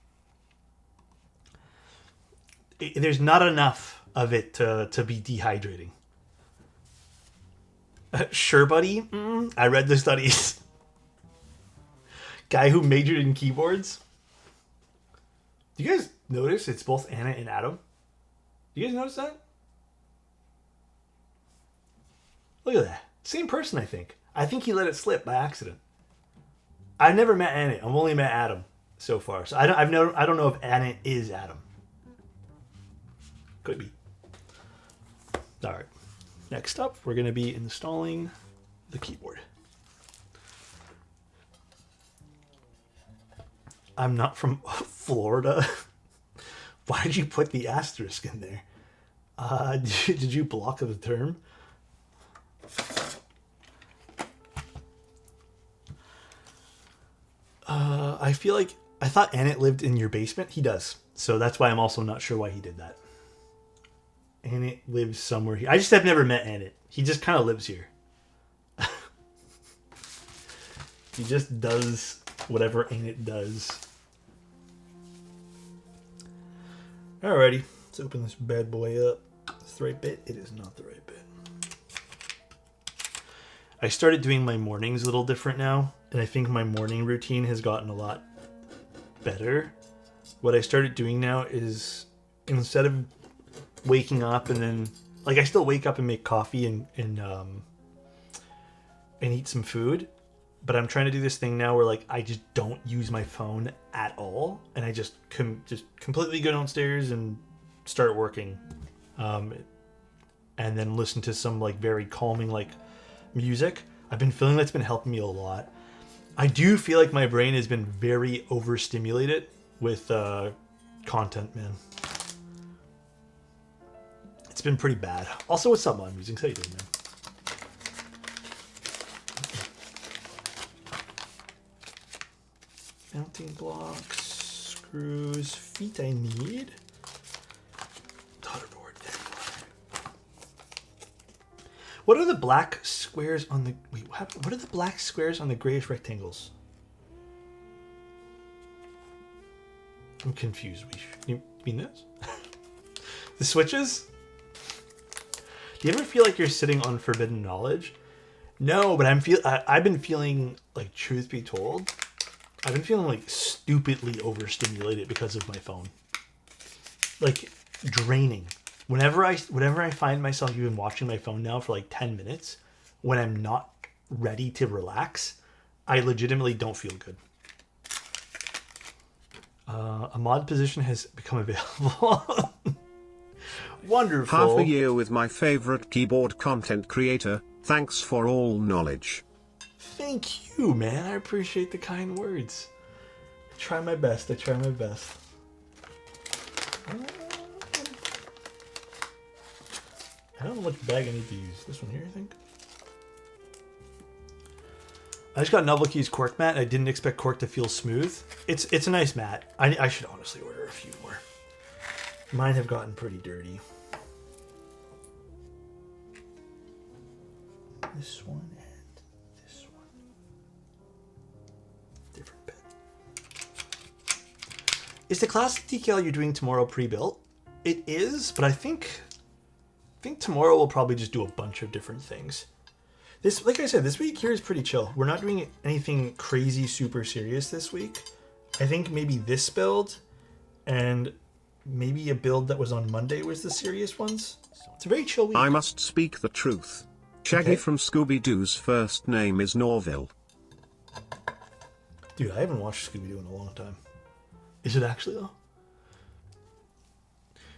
There's not enough of it to be dehydrating. Sure, buddy. I read the studies. Guy who majored in keyboards. Do you guys notice it's both Anna and Adam? Do you guys notice that? Look at that. Same person, I think. I think he let it slip by accident. I've never met Anna. I've only met Adam so far. So I don't know if Anna is Adam. Could be. All right. Next up, we're going to be installing the keyboard. I'm not from Florida. Why did you put the asterisk in there? Did you block the term? I feel like I thought Annette lived in your basement. He does. So that's why I'm also not sure why he did that. Annette lives somewhere here. I just have never met Annette. He just kind of lives here. He just does whatever Annette does. Alrighty. Let's open this bad boy up. Is the right bit? It is not the right bit. I started doing my mornings a little different now, and I think my morning routine has gotten a lot better. What I started doing now is, instead of waking up and then, like, I still wake up and make coffee and eat some food, but I'm trying to do this thing now where, like, I just don't use my phone at all, and I just completely go downstairs and start working, and then listen to some, like, very calming, like, music. I've been feeling that's been helping me a lot. I do feel like my brain has been very overstimulated with content, man. It's been pretty bad. Also, what's up, Mod Musings? How you doing, man? Mounting blocks, screws, feet I need. Daughterboard. What are the black squares on the... Wait, what are the black squares on the grayish rectangles? I'm confused. You mean this? The switches? Do you ever feel like you're sitting on forbidden knowledge? No, but I've been feeling, like, truth be told, I've been feeling, like, stupidly overstimulated because of my phone. Like, draining. Whenever I find myself even watching my phone now for like 10 minutes, when I'm not ready to relax, I legitimately don't feel good. A mod position has become available. Wonderful. Half a year with my favorite keyboard content creator. Thanks for all knowledge. Thank you, man. I appreciate the kind words. I try my best. I don't know which bag I need to use. This one here, I think. I just got Novel Keys cork mat. I didn't expect cork to feel smooth. It's a nice mat. I should honestly order a few more. Mine have gotten pretty dirty. This one and this one. Different bit. Is the classic decal you're doing tomorrow pre-built? It is, but I think tomorrow we'll probably just do a bunch of different things. This, like I said, this week here is pretty chill. We're not doing anything crazy super serious this week. I think maybe this build and maybe a build that was on Monday was the serious ones. It's a very chill week. I must speak the truth. Shaggy from Scooby-Doo's first name is Norville. Dude, I haven't watched Scooby-Doo in a long time. Is it actually, though?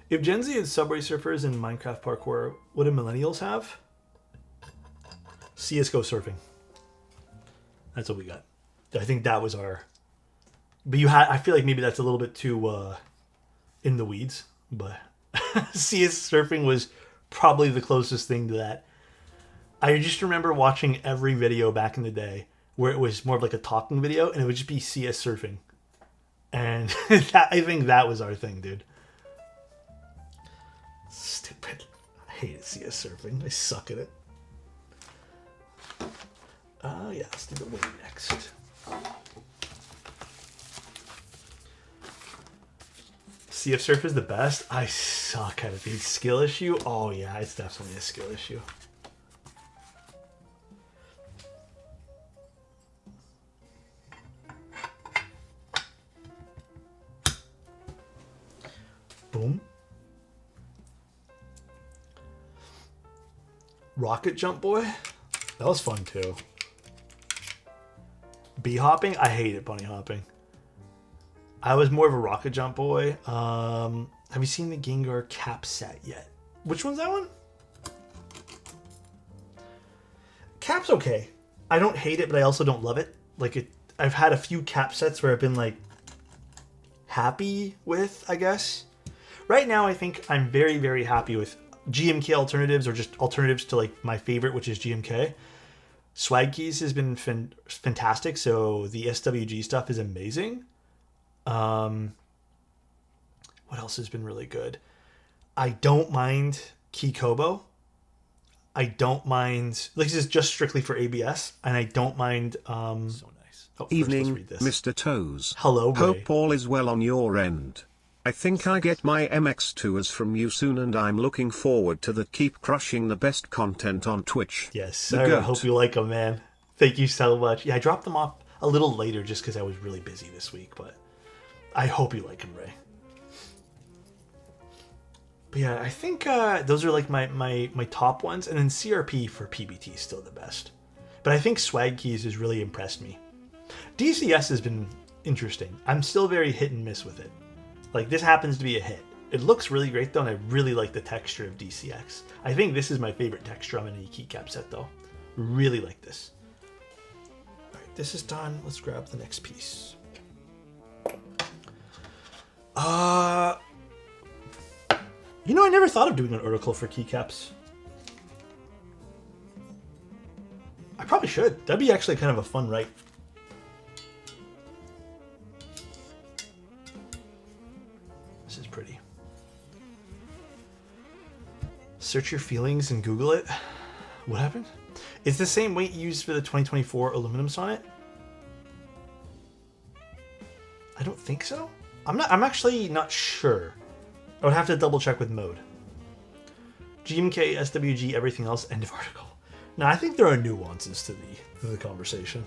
If Gen Z had Subway Surfers and Minecraft parkour, what do millennials have? CSGO surfing. That's what we got. I think that was our... But I feel like maybe that's a little bit too in the weeds. But CS surfing was probably the closest thing to that. I just remember watching every video back in the day where it was more of like a talking video and it would just be CS surfing. And I think that was our thing, dude. Stupid. I hate CS surfing. I suck at it. Yeah, let's do the wave next. CF Surf is the best. I suck at it, dude. Skill issue? Oh yeah, it's definitely a skill issue. Rocket Jump Boy. That was fun too. Bee hopping? I hated bunny hopping. I was more of a Rocket Jump Boy. Have you seen the Gengar cap set yet? Which one's that one? Cap's okay. I don't hate it, but I also don't love it. Like it, I've had a few cap sets where I've been like happy with, I guess. Right now, I think I'm very, very happy with GMK alternatives, or just alternatives to like my favorite, which is GMK. Swag Keys has been fantastic, so the SWG stuff is amazing. What else has been really good? I don't mind Key Kobo. I don't mind, like, this is just strictly for ABS, and I don't mind So nice. oh, Evening, Mr. Toes. Hello, Ray. Hope all is well on your end. I think I get my MX tours from you soon, and I'm looking forward to the keep crushing the best content on Twitch. Yes, The sir. I goat. hope you like them, man. Thank you so much. Yeah, I dropped them off a little later just because I was really busy this week, but I hope you like them, Ray. But yeah, I think those are like my top ones, and then CRP for PBT is still the best. But I think Swag Keys has really impressed me. DCS has been interesting. I'm still very hit and miss with it. Like, this happens to be a hit. It looks really great though, and I really like the texture of DCX. I think this is my favorite texture on any keycap set though. Really like this. Alright, this is done. Let's grab the next piece. You know, I never thought of doing an article for keycaps. I probably should. That'd be actually kind of a fun write. This is pretty. Search your feelings and Google it. What happened? Is the same weight used for the 2024 aluminum Sonnet? I don't think so. I'm actually not sure. I would have to double check with mode. GMK, SWG, everything else, end of article. Now, I think there are nuances to the conversation.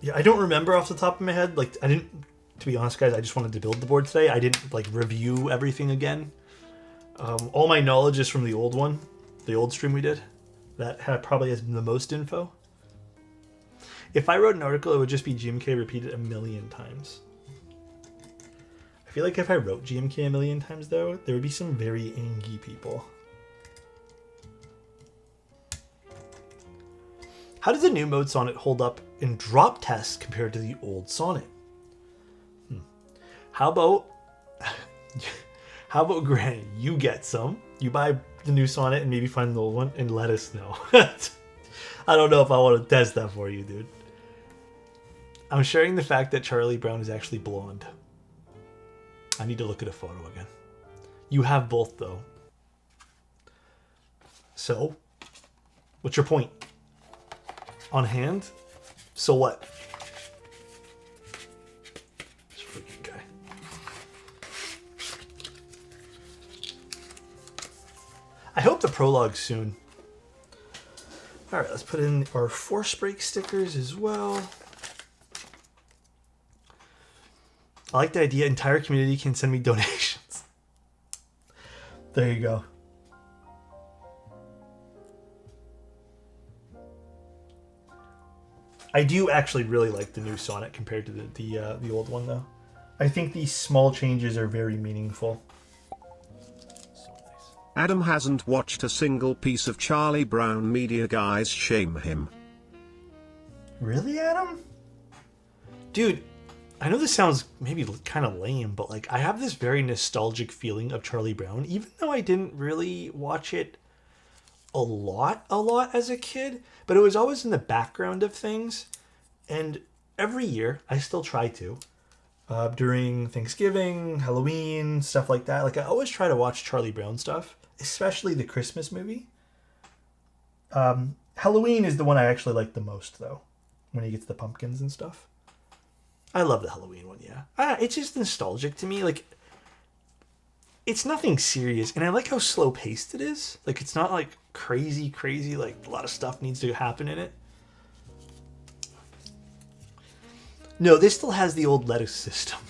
Yeah, I don't remember off the top of my head. Like, I didn't, to be honest, guys, I just wanted to build the board today. I didn't, like, review everything again. All my knowledge is from the old one, the old stream we did. That probably has the most info. If I wrote an article, it would just be GMK repeated a million times. I feel like if I wrote GMK a million times, though, there would be some very angry people. How does the new mode Sonnet hold up in drop tests compared to the old Sonnet? How about Granny, you get some. You buy the new Sonnet and maybe find the old one and let us know. I don't know if I want to test that for you, dude. I'm sharing the fact that Charlie Brown is actually blonde. I need to look at a photo again. You have both, though. So, what's your point? On hand? So what? This freaking guy. I hope the prologue's soon. Alright, let's put in our force break stickers as well. I like the idea entire community can send me donations. There you go. I do actually really like the new Sonnet compared to the old one, though. I think these small changes are very meaningful. So nice. Adam hasn't watched a single piece of Charlie Brown media, guys, shame him. Really, Adam? Dude, I know this sounds maybe kind of lame, but like I have this very nostalgic feeling of Charlie Brown, even though I didn't really watch it a lot as a kid, but it was always in the background of things. And every year, I still try to, during Thanksgiving, Halloween, stuff like that. Like I always try to watch Charlie Brown stuff, especially the Christmas movie. Halloween is the one I actually like the most, though, when he gets the pumpkins and stuff. I love the Halloween one, yeah. It's just nostalgic to me. Like, it's nothing serious, and I like how slow-paced it is. Like, it's not, like, crazy, like, a lot of stuff needs to happen in it. No, this still has the old lettuce system.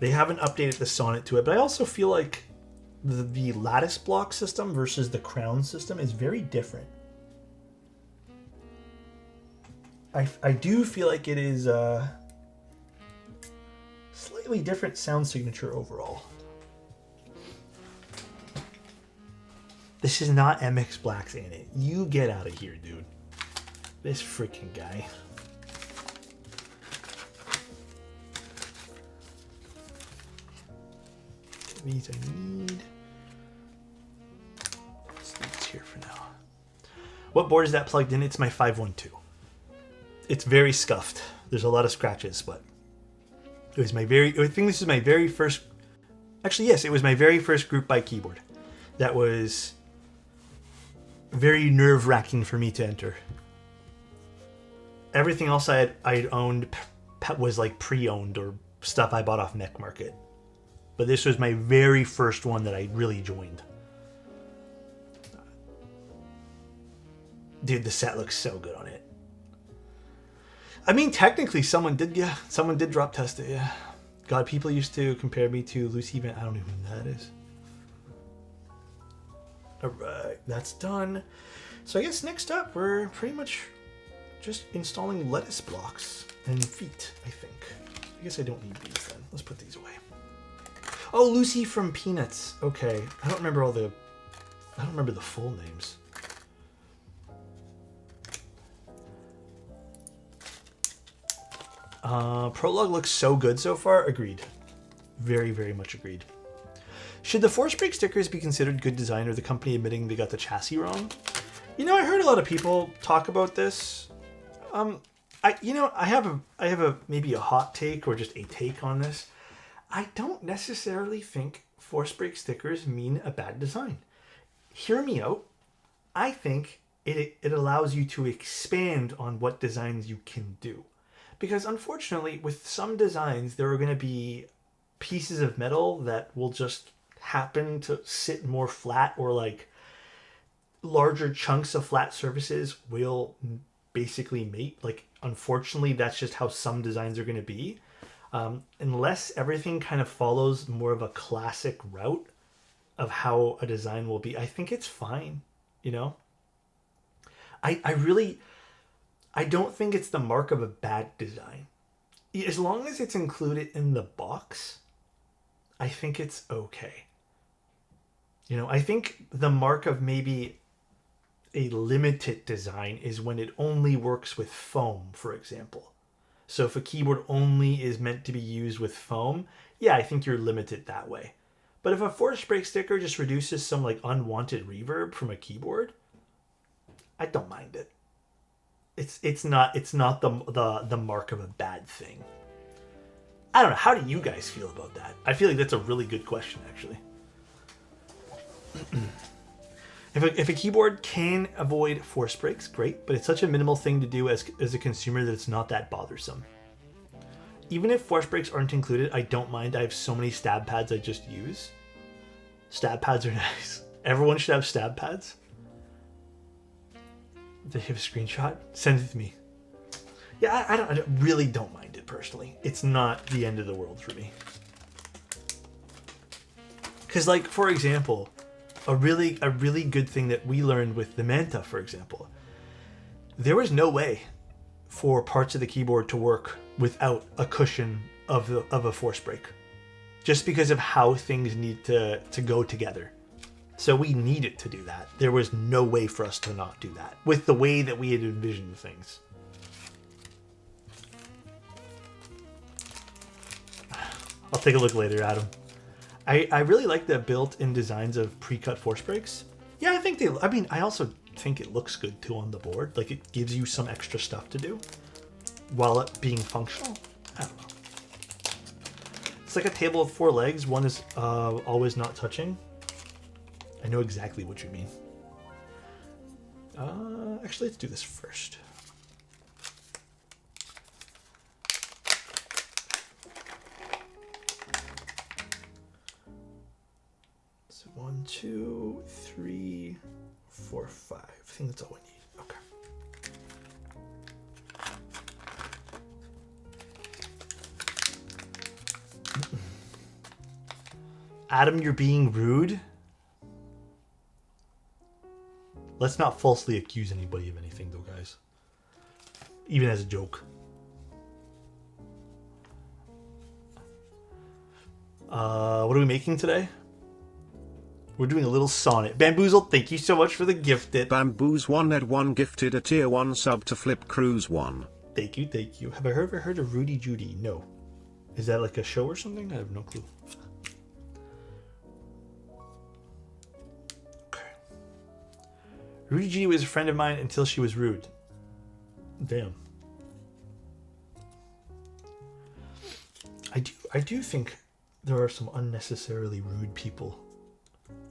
They haven't updated the Sonnet to it, but I also feel like the lattice block system versus the crown system is very different. I do feel like it is a slightly different sound signature overall. This is not MX Black's in it. You get out of here, dude. This freaking guy. These I need. Let's leave this here for now. What board is that plugged in? It's my 512. It's very scuffed. There's a lot of scratches, but it was my very, I think this is my very first, actually, yes, it was my very first group buy keyboard. That was very nerve-wracking for me to enter. Everything else I had owned was like pre-owned or stuff I bought off Mech Market. But this was my very first one that I really joined. Dude, the set looks so good on it. I mean, technically, someone did drop test it, yeah. God, people used to compare me to Lucy Van. I don't even know who that is. Alright, that's done. So I guess next up, we're pretty much just installing lettuce blocks and feet, I think. I guess I don't need these then. Let's put these away. Oh, Lucy from Peanuts. Okay, I don't remember the full names. Prologue looks so good so far. Agreed. Very, very much agreed. Should the force brake stickers be considered good design, or the company admitting they got the chassis wrong? You know, I heard a lot of people talk about this. I have maybe a hot take or just a take on this. I don't necessarily think force brake stickers mean a bad design. Hear me out. I think it allows you to expand on what designs you can do. Because unfortunately, with some designs, there are going to be pieces of metal that will just happen to sit more flat, or like larger chunks of flat surfaces will basically mate. Like, unfortunately, that's just how some designs are going to be. Unless everything kind of follows more of a classic route of how a design will be, I think it's fine, you know? I don't think it's the mark of a bad design. As long as it's included in the box, I think it's okay. You know, I think the mark of maybe a limited design is when it only works with foam, for example. So if a keyboard only is meant to be used with foam, yeah, I think you're limited that way. But if a force brake sticker just reduces some like unwanted reverb from a keyboard, I don't mind it. It's not the mark of a bad thing. I don't know. How do you guys feel about that? I feel like that's a really good question, actually. If a keyboard can avoid force brakes, great, but it's such a minimal thing to do as a consumer that it's not that bothersome. Even if force brakes aren't included, I don't mind. I have so many stab pads I just use. Stab pads are nice. Everyone should have stab pads. Did you have a screenshot? Send it to me. Yeah, I really don't mind it personally. It's not the end of the world for me. Because, like, for example, a really good thing that we learned with the Manta, for example, there was no way for parts of the keyboard to work without a cushion of a force brake, just because of how things need to go together. So we needed to do that. There was no way for us to not do that with the way that we had envisioned things. I'll take a look later, Adam. I really like the built-in designs of pre-cut force brakes. Yeah, I also think it looks good too on the board. Like, it gives you some extra stuff to do while it being functional. I don't know. It's like a table of 4 legs. One is always not touching. I know exactly what you mean. Actually, let's do this first. So 1, 2, 3, 4, 5. I think that's all we need. Okay. Adam, you're being rude. Let's not falsely accuse anybody of anything, though, guys. Even as a joke. What are we making today? We're doing a little sonnet. Bamboozled, thank you so much for the gifted. Bamboos 1 Ed 1 gifted a tier 1 sub to Flip Cruise 1. Thank you, thank you. Have I ever heard of Rudy Judy? No. Is that like a show or something? I have no clue. Okay. Rudy Judy was a friend of mine until she was rude. Damn. I do think there are some unnecessarily rude people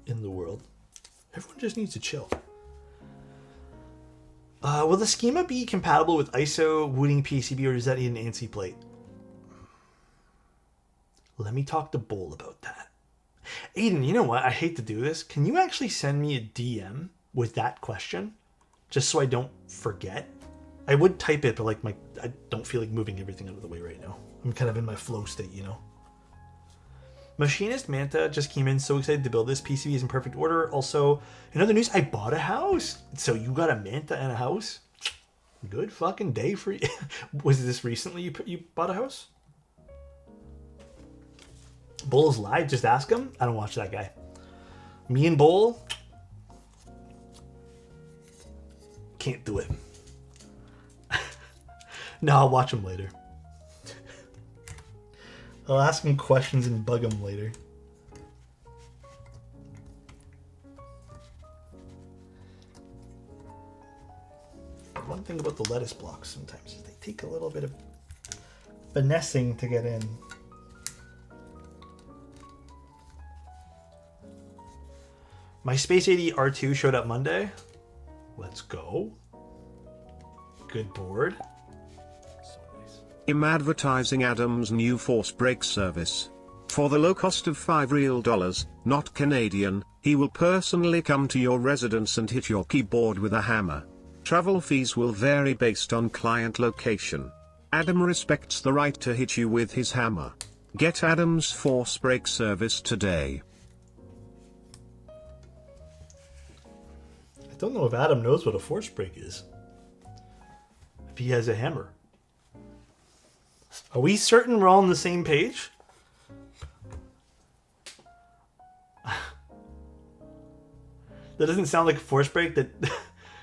in the world. Everyone just needs to chill. Will the schema be compatible with ISO, Wooting PCB, or does that need an ANSI plate? Let me talk to Bull about that. Aiden, you know what? I hate to do this. Can you actually send me a DM with that question? Just so I don't forget. I would type it, but like I don't feel like moving everything out of the way right now. I'm kind of in my flow state, you know. Machinist Manta just came in, so excited to build this. PCB is in perfect order. Also, in other news, I bought a house. So you got a Manta and a house? Good fucking day for you. Was this recently you bought a house? Bull's live, just ask him. I don't watch that guy. Me and Bull can't do it. No, I'll watch him later. I'll ask him questions and bug him later. One thing about the lettuce blocks sometimes is they take a little bit of finessing to get in. My Space 80 R2 showed up Monday. Let's go. Good board. I'm advertising Adam's new force brake service. For the low cost of $5 real, not Canadian, he will personally come to your residence and hit your keyboard with a hammer. Travel fees will vary based on client location. Adam respects the right to hit you with his hammer. Get Adam's force brake service today. I don't know if Adam knows what a force brake is. If he has a hammer. Are we certain we're all on the same page? That doesn't sound like a force brake. That,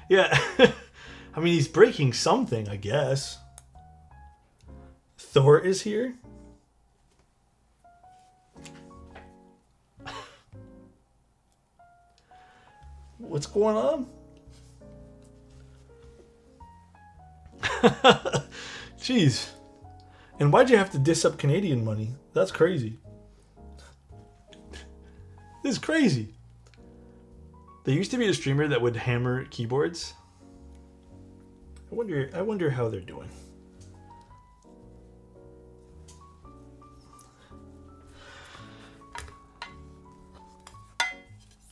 yeah. I mean, he's breaking something, I guess. Thor is here. What's going on? Jeez. And why'd you have to diss up Canadian money? That's crazy. This is crazy. There used to be a streamer that would hammer keyboards. I wonder how they're doing.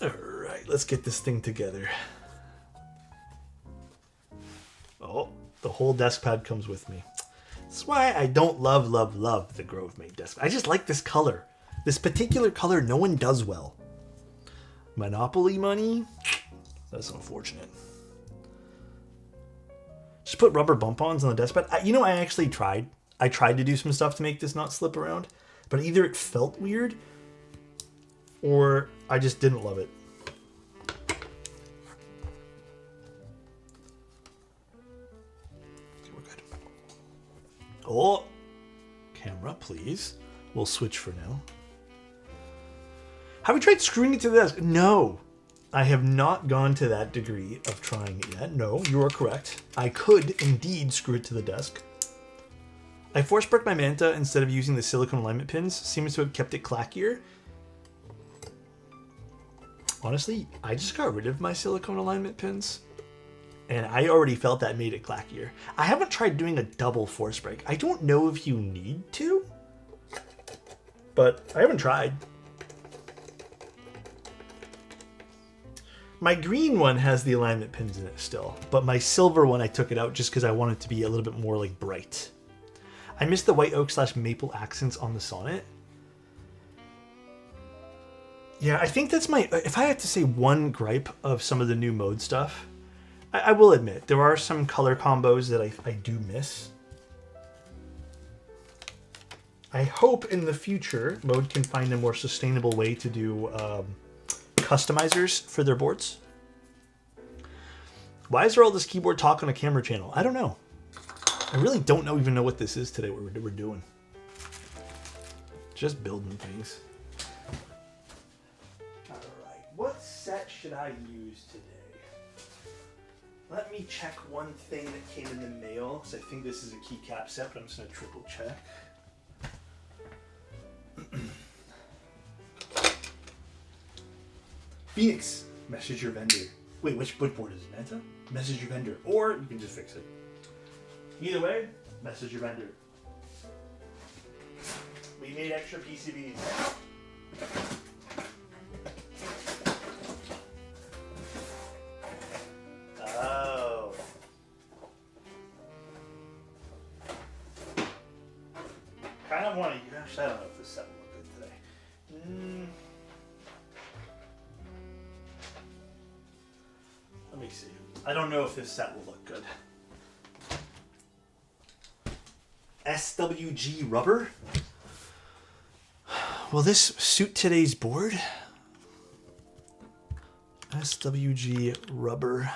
Alright, let's get this thing together. Oh, the whole desk pad comes with me. That's why I don't love the Grove Mate desk. I just like this color. This particular color no one does well. Monopoly money? That's unfortunate. Just put rubber bump-ons on the desk pad. I actually tried. I tried to do some stuff to make this not slip around. But either it felt weird or I just didn't love it. Okay, we're good. Oh, camera, please. We'll switch for now. Have you tried screwing it to the desk? No. I have not gone to that degree of trying it yet. No, you are correct. I could indeed screw it to the desk. I force broke my Manta instead of using the silicone alignment pins. Seems to have kept it clackier. Honestly, I just got rid of my silicone alignment pins. And I already felt that made it clackier. I haven't tried doing a double force break. I don't know if you need to. But I haven't tried. My green one has the alignment pins in it still, but my silver one I took it out just because I wanted it to be a little bit more like bright. I missed the white oak / maple accents on the Sonnet. Yeah, I think that's my... If I had to say one gripe of some of the new mode stuff, I will admit, there are some color combos that I do miss. I hope in the future, Mode can find a more sustainable way to do customizers for their boards. Why is there all this keyboard talk on a camera channel? I don't know. I really don't even know what this is today, what we're doing. Just building things. Alright, what set should I use today? Let me check one thing that came in the mail, because I think this is a keycap set, but I'm just going to triple check. Phoenix, message your vendor. Wait, which board is it? Manta? Message your vendor, or you can just fix it. Either way, message your vendor. We made extra PCBs. Oh. Kind of want to. Actually, I don't know if this set will look good today. Let me see. I don't know if this set will look good. SWG rubber? Will this suit today's board? SWG rubber.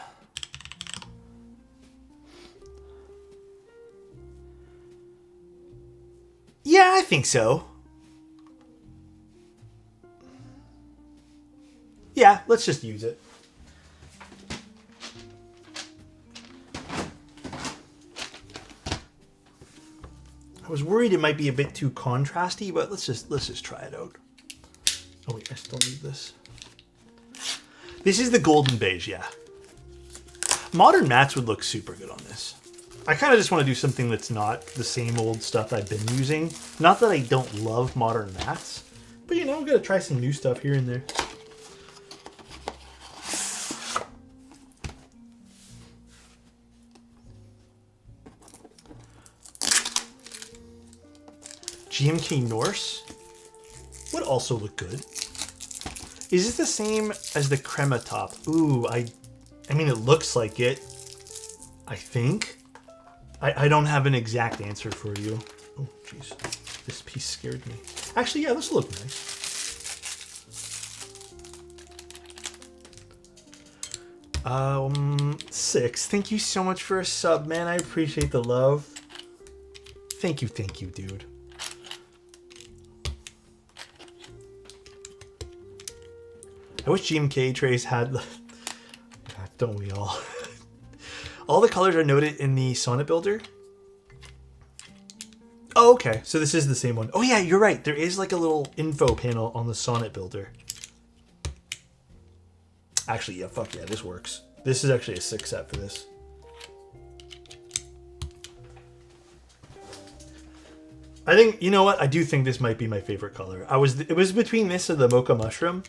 Yeah, I think so. Yeah, let's just use it. I was worried it might be a bit too contrasty, but let's just try it out. Oh wait, I still need this. This is the golden beige, yeah. Modern mattes would look super good on this. I kind of just want to do something that's not the same old stuff I've been using. Not that I don't love modern mattes, but you know, I'm gonna try some new stuff here and there. GMK Norse would also look good. Is this the same as the Crema top? Ooh, I mean, it looks like it. I think. I don't have an exact answer for you. Oh, jeez. This piece scared me. Actually, yeah, this will look nice. Six. Thank you so much for a sub, man. I appreciate the love. Thank you, dude. I wish GMK trays had... God, don't we all? All the colors are noted in the Sonnet builder. Oh, okay. So this is the same one. Oh, yeah, you're right. There is like a little info panel on the Sonnet builder. Actually, yeah, fuck yeah, this works. This is actually a 6 set for this. I think, you know what? I do think this might be my favorite color. It was between this and the Mocha Mushroom.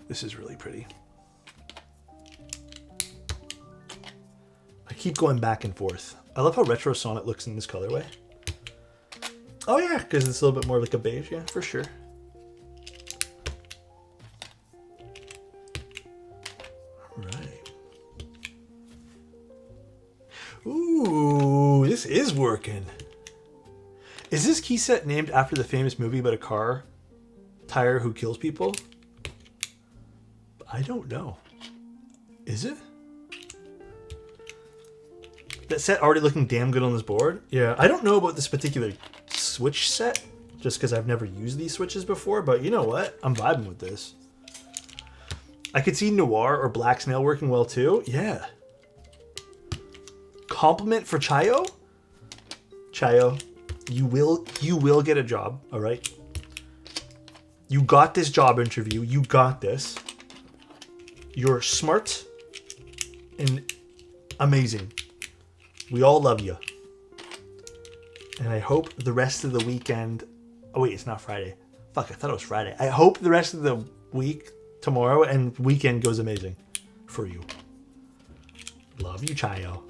This is really pretty. I keep going back and forth. I love how retro Sonnet looks in this colorway. Oh yeah, because it's a little bit more like a beige, yeah, for sure. Right. Ooh, this is working. Is this key set named after the famous movie about a car tire who kills people? I don't know. Is it? That set already looking damn good on this board? Yeah, I don't know about this particular switch set, just because I've never used these switches before, but you know what? I'm vibing with this. I could see Noir or Black Snail working well too. Yeah. Compliment for Chayo? Chayo, you will get a job, all right? You got this job interview. You got this. You're smart and amazing. We all love you. And I hope the rest of the weekend... Oh, wait, it's not Friday. Fuck, I thought it was Friday. I hope the rest of the week, tomorrow, and weekend goes amazing for you. Love you, Chayo.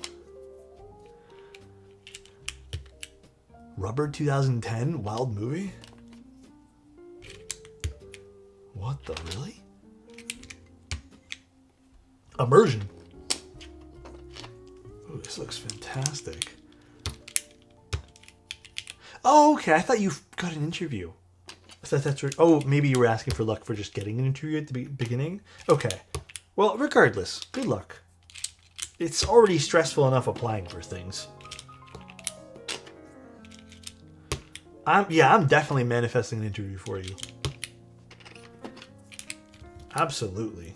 Rubber 2010 wild movie? What the really? Immersion. Ooh, this looks fantastic. Oh, okay. I thought you got an interview. I thought that's right. Oh, maybe you were asking for luck for just getting an interview at the beginning? Okay. Well, regardless, good luck. It's already stressful enough applying for things. I'm definitely manifesting an interview for you. Absolutely.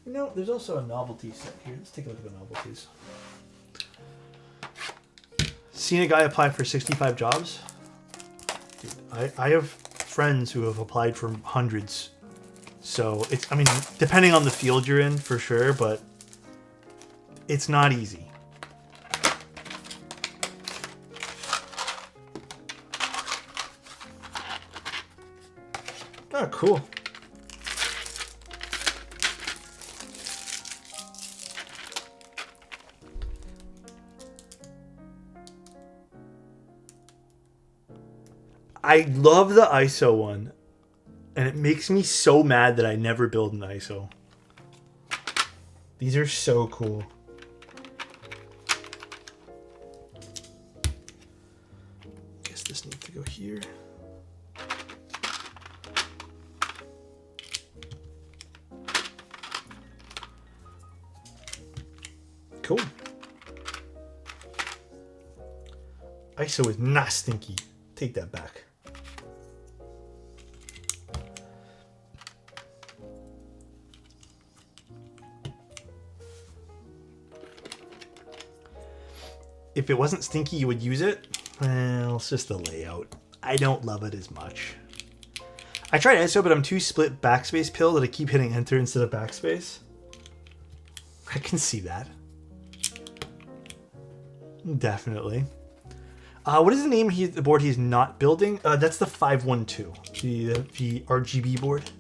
You know, there's also a novelty set here. Let's take a look at the novelties. Seen a guy apply for 65 jobs? Dude, I have friends who have applied for hundreds. So it's, I mean, depending on the field you're in, for sure, but it's not easy. Oh, cool. I love the ISO one, and it makes me so mad that I never build an ISO. These are so cool. Guess this needs to go here. Cool. ISO is not stinky. Take that back. If it wasn't stinky, you would use it? Well, it's just the layout. I don't love it as much. I tried ISO, but I'm too split backspace pill that I keep hitting enter instead of backspace. I can see that. Definitely. What is the name of the board he's not building? That's the 512, the RGB board.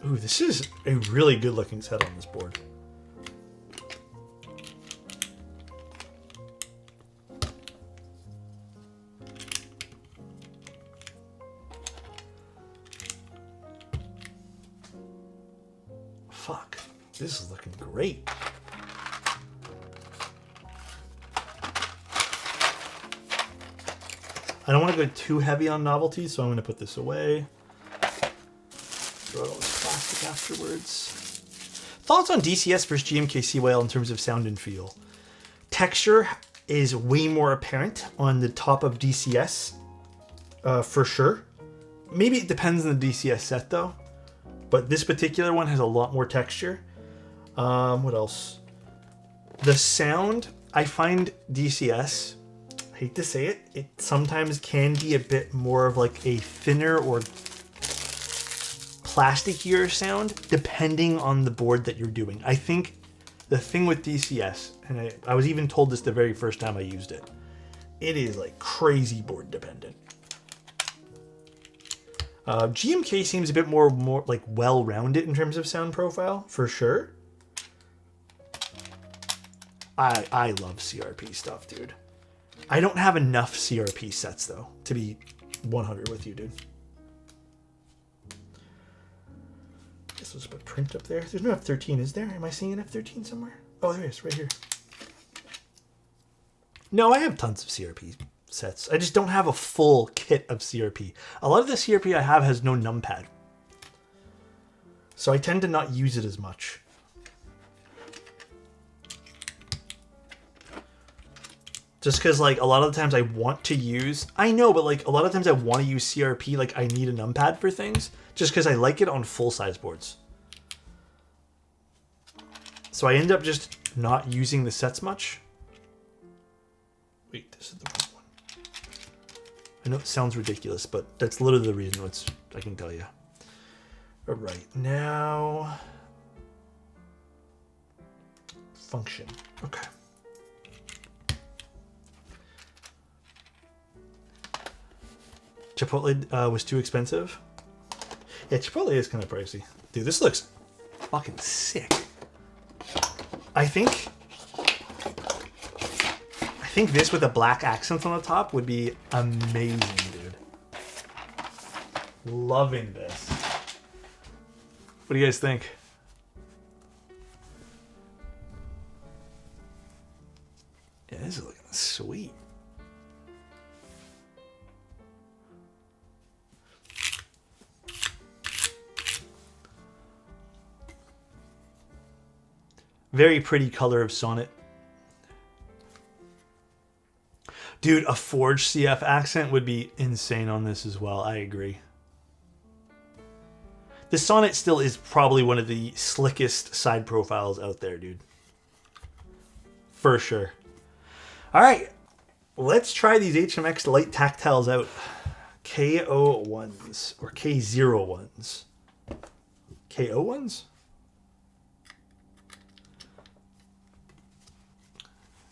Ooh, this is a really good looking set on this board. Fuck, this is looking great. I don't want to go too heavy on novelties, so I'm going to put this away. Throw out all this plastic afterwards. Thoughts on DCS versus GMK-CYL in terms of sound and feel? Texture is way more apparent on the top of DCS, for sure. Maybe it depends on the DCS set though, but this particular one has a lot more texture. What else? The sound, I find DCS, I hate to say it, it sometimes can be a bit more of like a thinner or plasticier sound depending on the board that you're doing. I think the thing with DCS, and I was even told this the very first time I used it, it is like crazy board dependent. GMK seems a bit more like well-rounded in terms of sound profile, for sure. I love CRP stuff, dude. I don't have enough CRP sets, though, to be 100 with you, dude. Guess let's put print up there. There's no F13, is there? Am I seeing an F13 somewhere? Oh, there it is, right here. No, I have tons of CRP sets. I just don't have a full kit of CRP. A lot of the CRP I have has no numpad, so I tend to not use it as much. Just because, like, a lot of the times I want to use... I know, but, like, a lot of times I want to use CRP, like, I need a numpad for things, just because I like it on full-size boards. So I end up just not using the sets much. Wait, this is the wrong one. I know it sounds ridiculous, but that's literally the reason I can tell you. All right, now... function. Okay. Chipotle was too expensive. Yeah, Chipotle is kind of pricey. Dude, this looks fucking sick. I think this with a black accent on the top would be amazing, dude. Loving this. What do you guys think? Yeah, this is looking sweet. Very pretty color of Sonnet. Dude, a forged CF accent would be insane on this as well. I agree. The Sonnet still is probably one of the slickest side profiles out there, dude. For sure. All right. Let's try these HMX light tactiles out. KO1s or K01s. KO1s?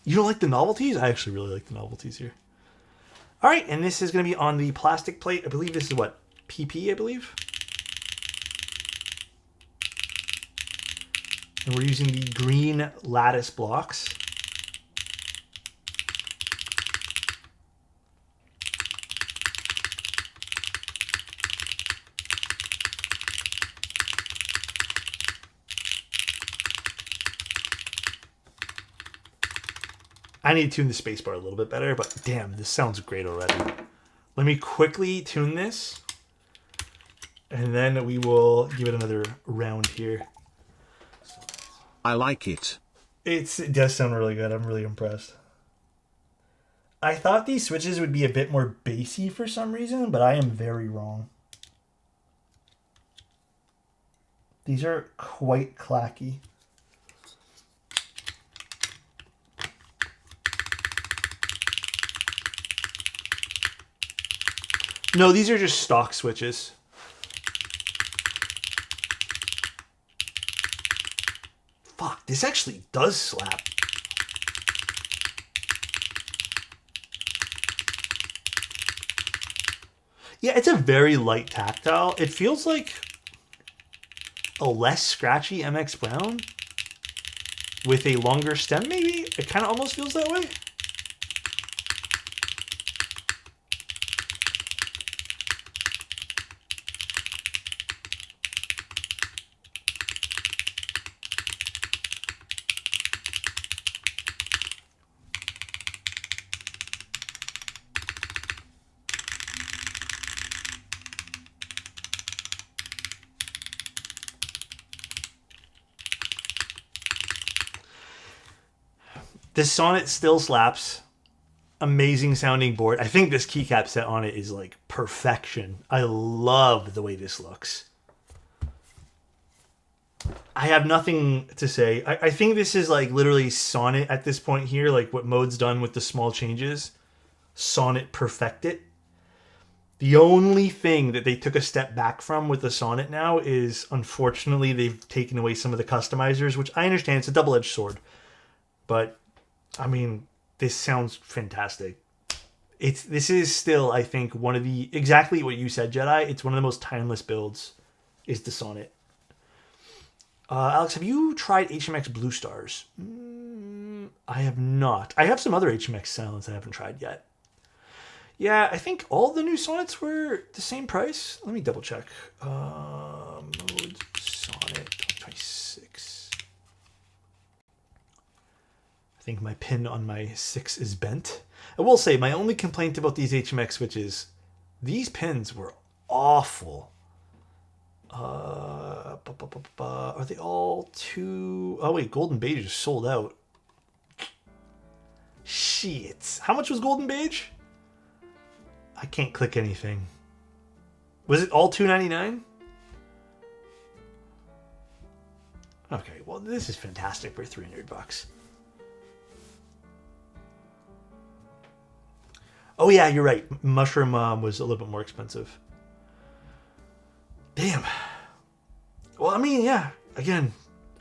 You don't like the novelties? I actually really like the novelties here. All right, and this is going to be on the plastic plate. I believe this is what? PP, I believe? And we're using the green lattice blocks. I need to tune the spacebar a little bit better, but damn, this sounds great already. Let me quickly tune this, and then we will give it another round here. I like it. It does sound really good. I'm really impressed. I thought these switches would be a bit more bassy for some reason, but I am very wrong. These are quite clacky. No, these are just stock switches. Fuck, this actually does slap. Yeah, it's a very light tactile. It feels like a less scratchy MX Brown with a longer stem, maybe? It kind of almost feels that way. This Sonnet still slaps. Amazing sounding board. I think this keycap set on it is like perfection. I love the way this looks. I have nothing to say. I think this is like literally Sonnet at this point here, like what Mode's done with the small changes. Sonnet perfected. The only thing that they took a step back from with the Sonnet now is, unfortunately, they've taken away some of the customizers, which I understand, it's a double-edged sword. But I mean, this sounds fantastic. This is still, I think, one of the, exactly what you said, Jedi. It's one of the most timeless builds, is the Sonnet. Alex, have you tried HMX Blue Stars? I have not. I have some other HMX Silence I haven't tried yet. Yeah, I think all the new Sonnets were the same price. Let me double check. Mode Sonnet 2026. I think my pin on my 6 is bent. I will say, my only complaint about these HMX switches, these pins were awful. Are they all too... Oh wait, Golden Beige is sold out. Shit. How much was Golden Beige? I can't click anything. Was it all $2.99? Okay, well this is fantastic for $300. Oh yeah, you're right. Mushroom was a little bit more expensive. Damn. Well, I mean, yeah. Again,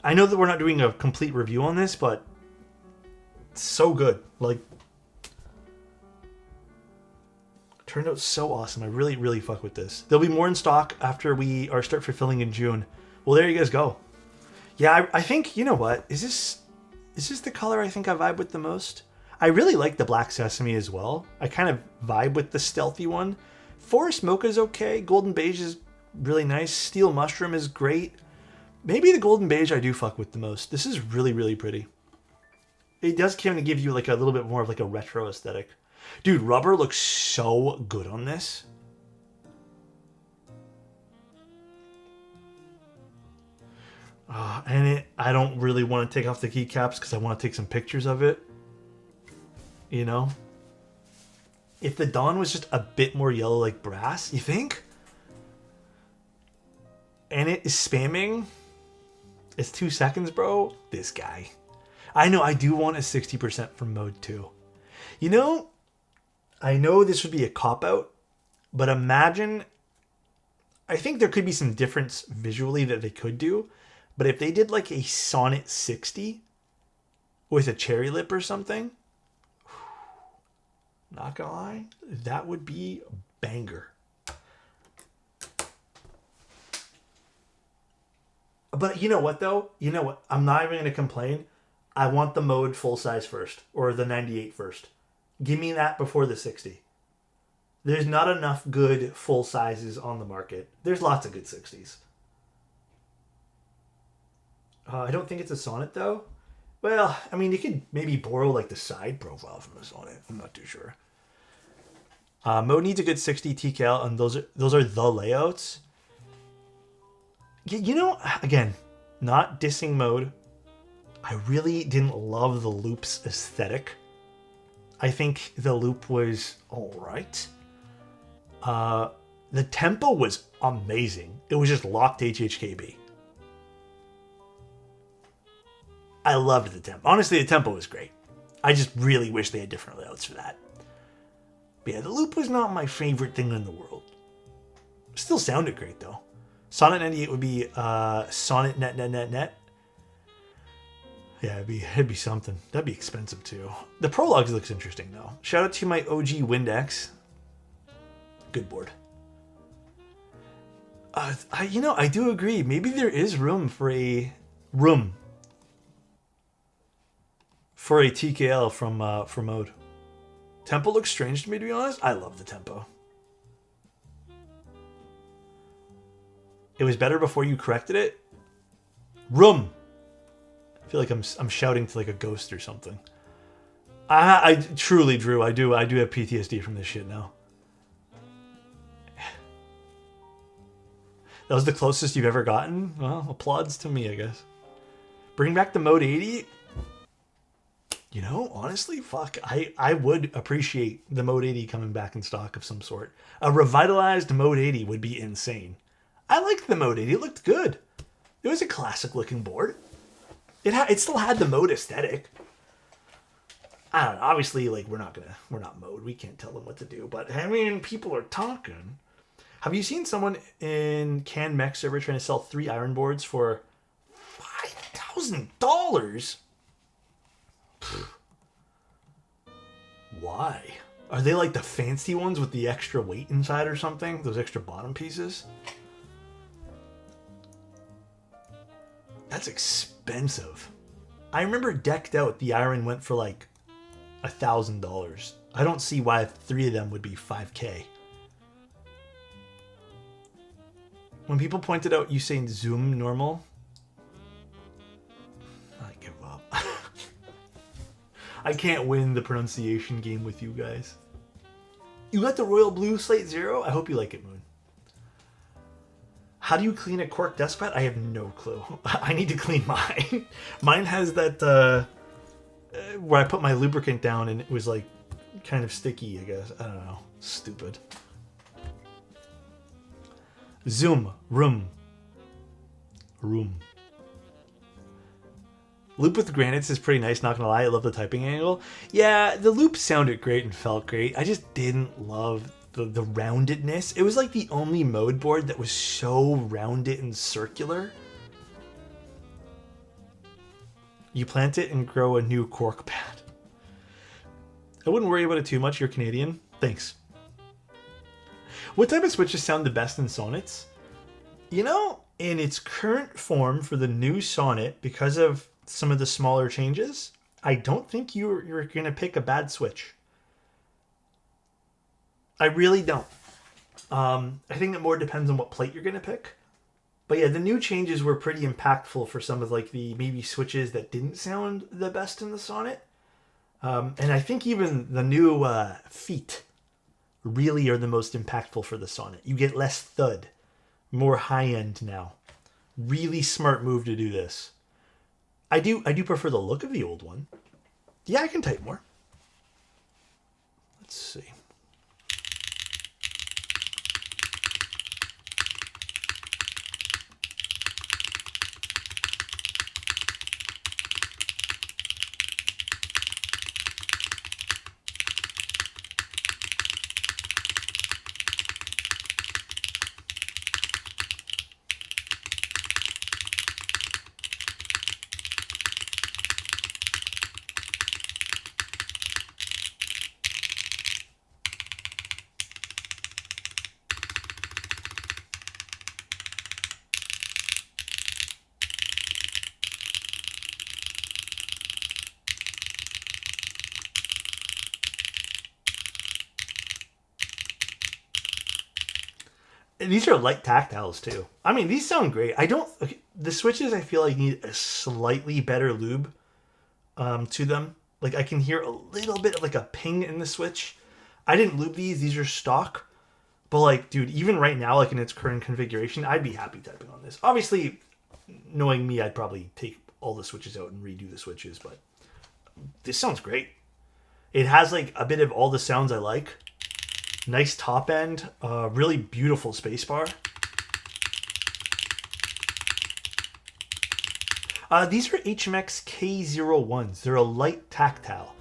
I know that we're not doing a complete review on this, but it's so good. Like, Turned out so awesome. I really, really fuck with this. There'll be more in stock after we start fulfilling in June. Well, there you guys go. Yeah, I think, you know what? Is this the color I think I vibe with the most? I really like the Black Sesame as well. I kind of vibe with the stealthy one. Forest Mocha is okay. Golden Beige is really nice. Steel Mushroom is great. Maybe the Golden Beige I do fuck with the most. This is really, really pretty. It does kind of give you like a little bit more of like a retro aesthetic. Dude, rubber looks so good on this. And I don't really want to take off the keycaps because I want to take some pictures of it. You know? If the Dawn was just a bit more yellow like brass, you think? And it is spamming. It's 2 seconds, bro. This guy. I know, I do want a 60% from mode 2. You know, I know this would be a cop-out, but imagine... I think there could be some difference visually that they could do, but if they did like a Sonnet 60 with a cherry lip or something, not gonna lie, that would be a banger. But you know what though? You know what? I'm not even going to complain. I want the mode full size first, or the 98 first. Give me that before the 60. There's not enough good full sizes on the market. There's lots of good 60s. I don't think it's a Sonnet though. Well, I mean, you could maybe borrow like the side profile from the Sonnet. I'm not too sure. Mode needs a good 60 TKL, and those are the layouts. You know, again, not dissing mode. I really didn't love the loop's aesthetic. I think the loop was alright. The tempo was amazing. It was just locked HHKB. I loved the tempo. Honestly, the tempo was great. I just really wish they had different layouts for that. But yeah, the loop was not my favorite thing in the world. Still sounded great though. Sonnet 98 would be Sonnet net. Yeah, it'd be something. That'd be expensive too. The Prologues looks interesting though. Shout out to my OG Windex. Good board. I do agree. Maybe there is room for a TKL from mode. Tempo looks strange to me, to be honest. I love the tempo. It was better before you corrected it. Room. I feel like I'm shouting to like a ghost or something. I truly, Drew, I do have PTSD from this shit now. That was the closest you've ever gotten? Well, applauds to me, I guess. Bring back the Mode 80. You know, honestly, fuck, I would appreciate the Mode 80 coming back in stock of some sort. A revitalized Mode 80 would be insane. I liked the Mode 80. It looked good. It was a classic looking board. It still had the Mode aesthetic. I don't know. Obviously, like we're not Mode. We can't tell them what to do. But I mean, people are talking. Have you seen someone in Can Mech server trying to sell 3 iron boards for $5,000? Why? Are they like the fancy ones with the extra weight inside or something? Those extra bottom pieces? That's expensive. I remember Decked Out, the iron went for like $1,000. I don't see why 3 of them would be $5K. When people pointed out you saying Zoom normal, I give up. I can't win the pronunciation game with you guys. You got the Royal Blue Slate Zero? I hope you like it, Moon. How do you clean a cork desk pad? I have no clue. I need to clean mine. Mine has that, where I put my lubricant down and it was like kind of sticky, I guess. I don't know. Stupid. Zoom. Room. Loop with granites is pretty nice, not gonna lie. I love the typing angle. Yeah, the loop sounded great and felt great. I just didn't love the roundedness. It was like the only mode board that was so rounded and circular. You plant it and grow a new cork pad. I wouldn't worry about it too much. You're Canadian. Thanks. What type of switches sound the best in Sonnets? You know, in its current form for the new Sonnet, because of some of the smaller changes, I don't think you're going to pick a bad switch. I really don't. I think it more depends on what plate you're going to pick. But yeah, the new changes were pretty impactful for some of like the maybe switches that didn't sound the best in the Sonnet. And I think even the new feet really are the most impactful for the Sonnet. You get less thud, more high end now. Really smart move to do this. I do prefer the look of the old one. Yeah, I can type more. Let's see. And these are light tactiles too. I mean, these sound great. The switches I feel like need a slightly better lube to them. Like I can hear a little bit of like a ping in the switch. I didn't lube these. These are stock. But like, dude, even right now, like in its current configuration, I'd be happy typing on this. Obviously, knowing me, I'd probably take all the switches out and redo the switches. But this sounds great. It has like a bit of all the sounds I like. Nice top end, really beautiful spacebar. These are HMX K01s. They're a light tactile.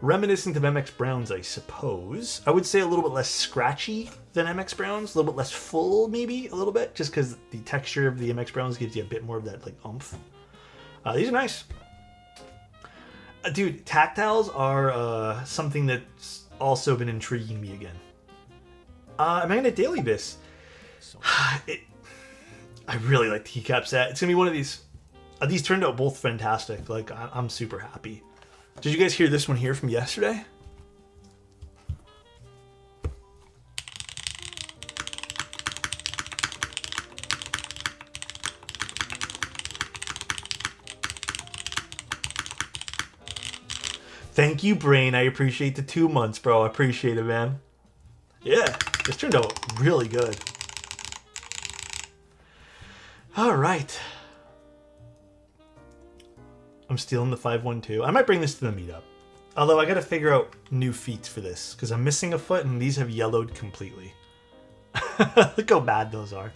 Reminiscent of MX Browns, I suppose. I would say a little bit less scratchy than MX Browns. A little bit less full, maybe, a little bit. Just because the texture of the MX Browns gives you a bit more of that like oomph. These are nice. Dude, tactiles are something that's also been intriguing me again. Am I going to daily this? I really like the keycap set. It's going to be one of these. These turned out both fantastic. Like, I'm super happy. Did you guys hear this one here from yesterday? Thank you, Brain. I appreciate the 2 months, bro. I appreciate it, man. Yeah, this turned out really good. All right. I'm stealing the 512. I might bring this to the meetup. Although I got to figure out new feet for this because I'm missing a foot and these have yellowed completely. Look how bad those are.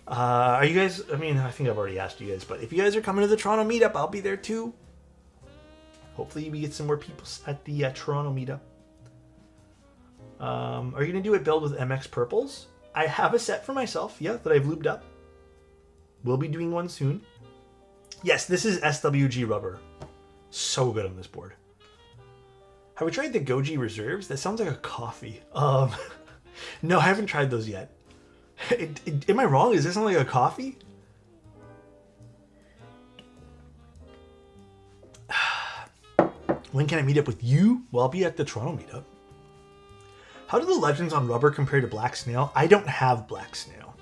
Are you guys, I mean, I think I've already asked you guys, but if you guys are coming to the Toronto meetup, I'll be there too. Hopefully we get some more people at the Toronto meetup. Are you going to do a build with MX Purples? I have a set for myself, yeah, that I've lubed up. We'll be doing one soon. Yes, this is SWG rubber. So good on this board. Have we tried the Goji Reserves? That sounds like a coffee. No, I haven't tried those yet. Am I wrong? Does this sound like a coffee? When can I meet up with you? Well, I'll be at the Toronto meetup. How do the legends on rubber compare to Black Snail? I don't have Black Snail,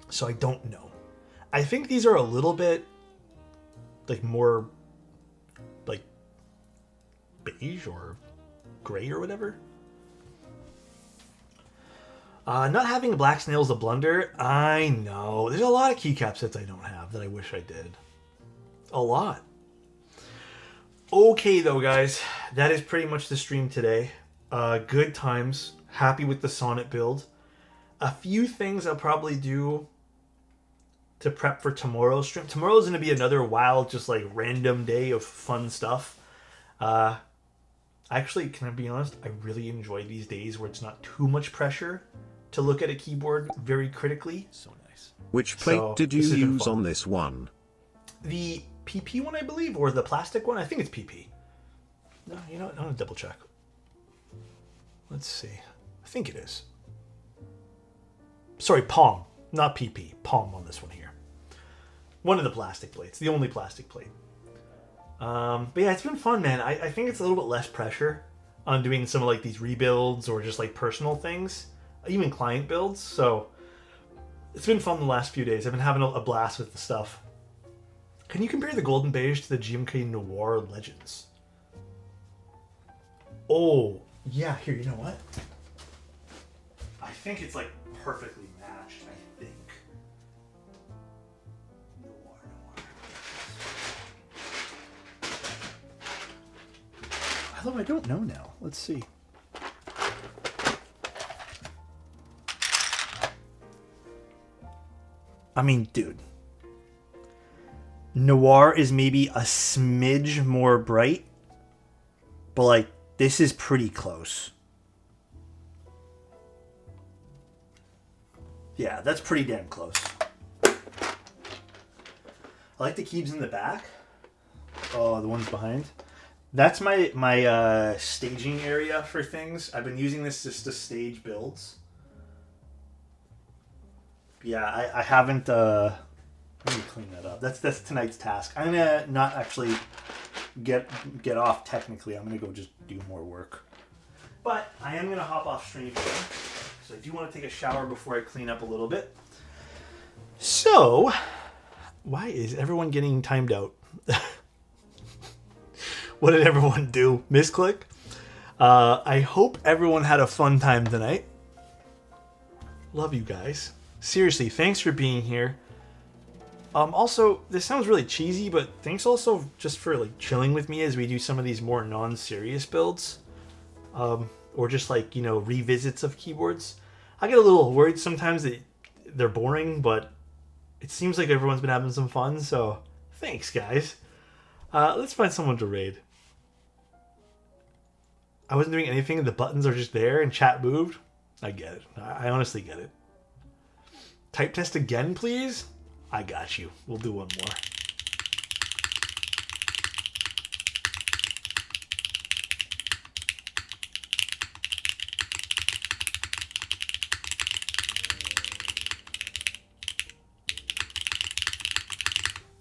so I don't know. I think these are a little bit like more like beige or gray or whatever. Not having Black Snail is a blunder. I know. There's a lot of keycap sets I don't have that I wish I did. A lot. Okay, though, guys. That is pretty much the stream today. Good times. Happy with the Sonnet build. A few things I'll probably do to prep for tomorrow's stream. Tomorrow's going to be another wild, just like random day of fun stuff. Actually, can I be honest? I really enjoy these days where it's not too much pressure to look at a keyboard very critically. So nice. Which plate did you use on this one? The PP one, I believe, or the plastic one. I think it's PP. No, you know what? I'm going to double check. Let's see. I think it is. Sorry, palm, not PP. Palm on this one here. One of the plastic plates, the only plastic plate. But yeah, it's been fun, man. I think it's a little bit less pressure on doing some of like these rebuilds or just like personal things, even client builds. So it's been fun the last few days. I've been having a blast with the stuff. Can you compare the Golden Beige to the GMK Noir Legends? Oh, yeah, here, you know what? I think it's like perfectly matched, I think. Noir. Although I don't know now. Let's see. I mean, dude. Noir is maybe a smidge more bright, but like this is pretty close. Yeah, that's pretty damn close. I like the keys in the back. Oh, the ones behind. That's my staging area for things. I've been using this just to stage builds. Yeah, I haven't. Let me clean that up. That's tonight's task. I'm gonna not actually get off technically. I'm gonna go just do more work. But I am gonna hop off stream here, so I do want to take a shower before I clean up a little bit. So, why is everyone getting timed out? What did everyone do? Misclick? I hope everyone had a fun time tonight. Love you guys. Seriously, thanks for being here. Also, this sounds really cheesy, but thanks also just for like chilling with me as we do some of these more non-serious builds. Or just like, you know, revisits of keyboards. I get a little worried sometimes that they're boring, but it seems like everyone's been having some fun, so thanks, guys. Let's find someone to raid. I wasn't doing anything and the buttons are just there and chat moved. I get it. I honestly get it. Type test again, please? I got you. We'll do one more.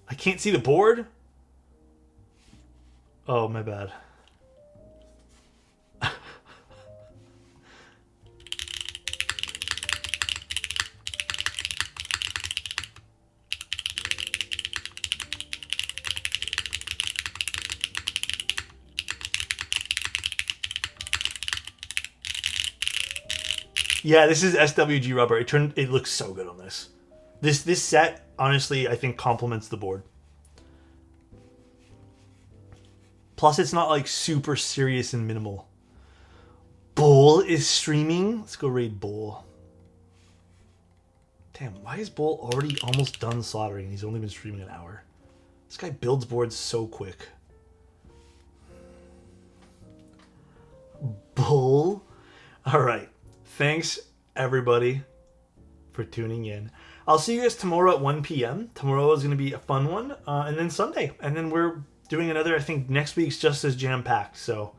I can't see the board? Oh, my bad. Yeah, this is SWG rubber. It looks so good on this. This set, honestly, I think complements the board. Plus, it's not like super serious and minimal. Bull is streaming. Let's go raid Bull. Damn, why is Bull already almost done soldering? He's only been streaming an hour. This guy builds boards so quick. Bull. All right. Thanks, everybody, for tuning in. I'll see you guys tomorrow at 1 p.m. Tomorrow is going to be a fun one. And then Sunday. And then we're doing another, I think next week's just as jam-packed. So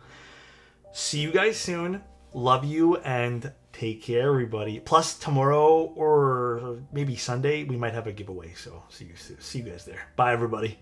see you guys soon. Love you and take care, everybody. Plus, tomorrow or maybe Sunday, we might have a giveaway. So see you guys there. Bye, everybody.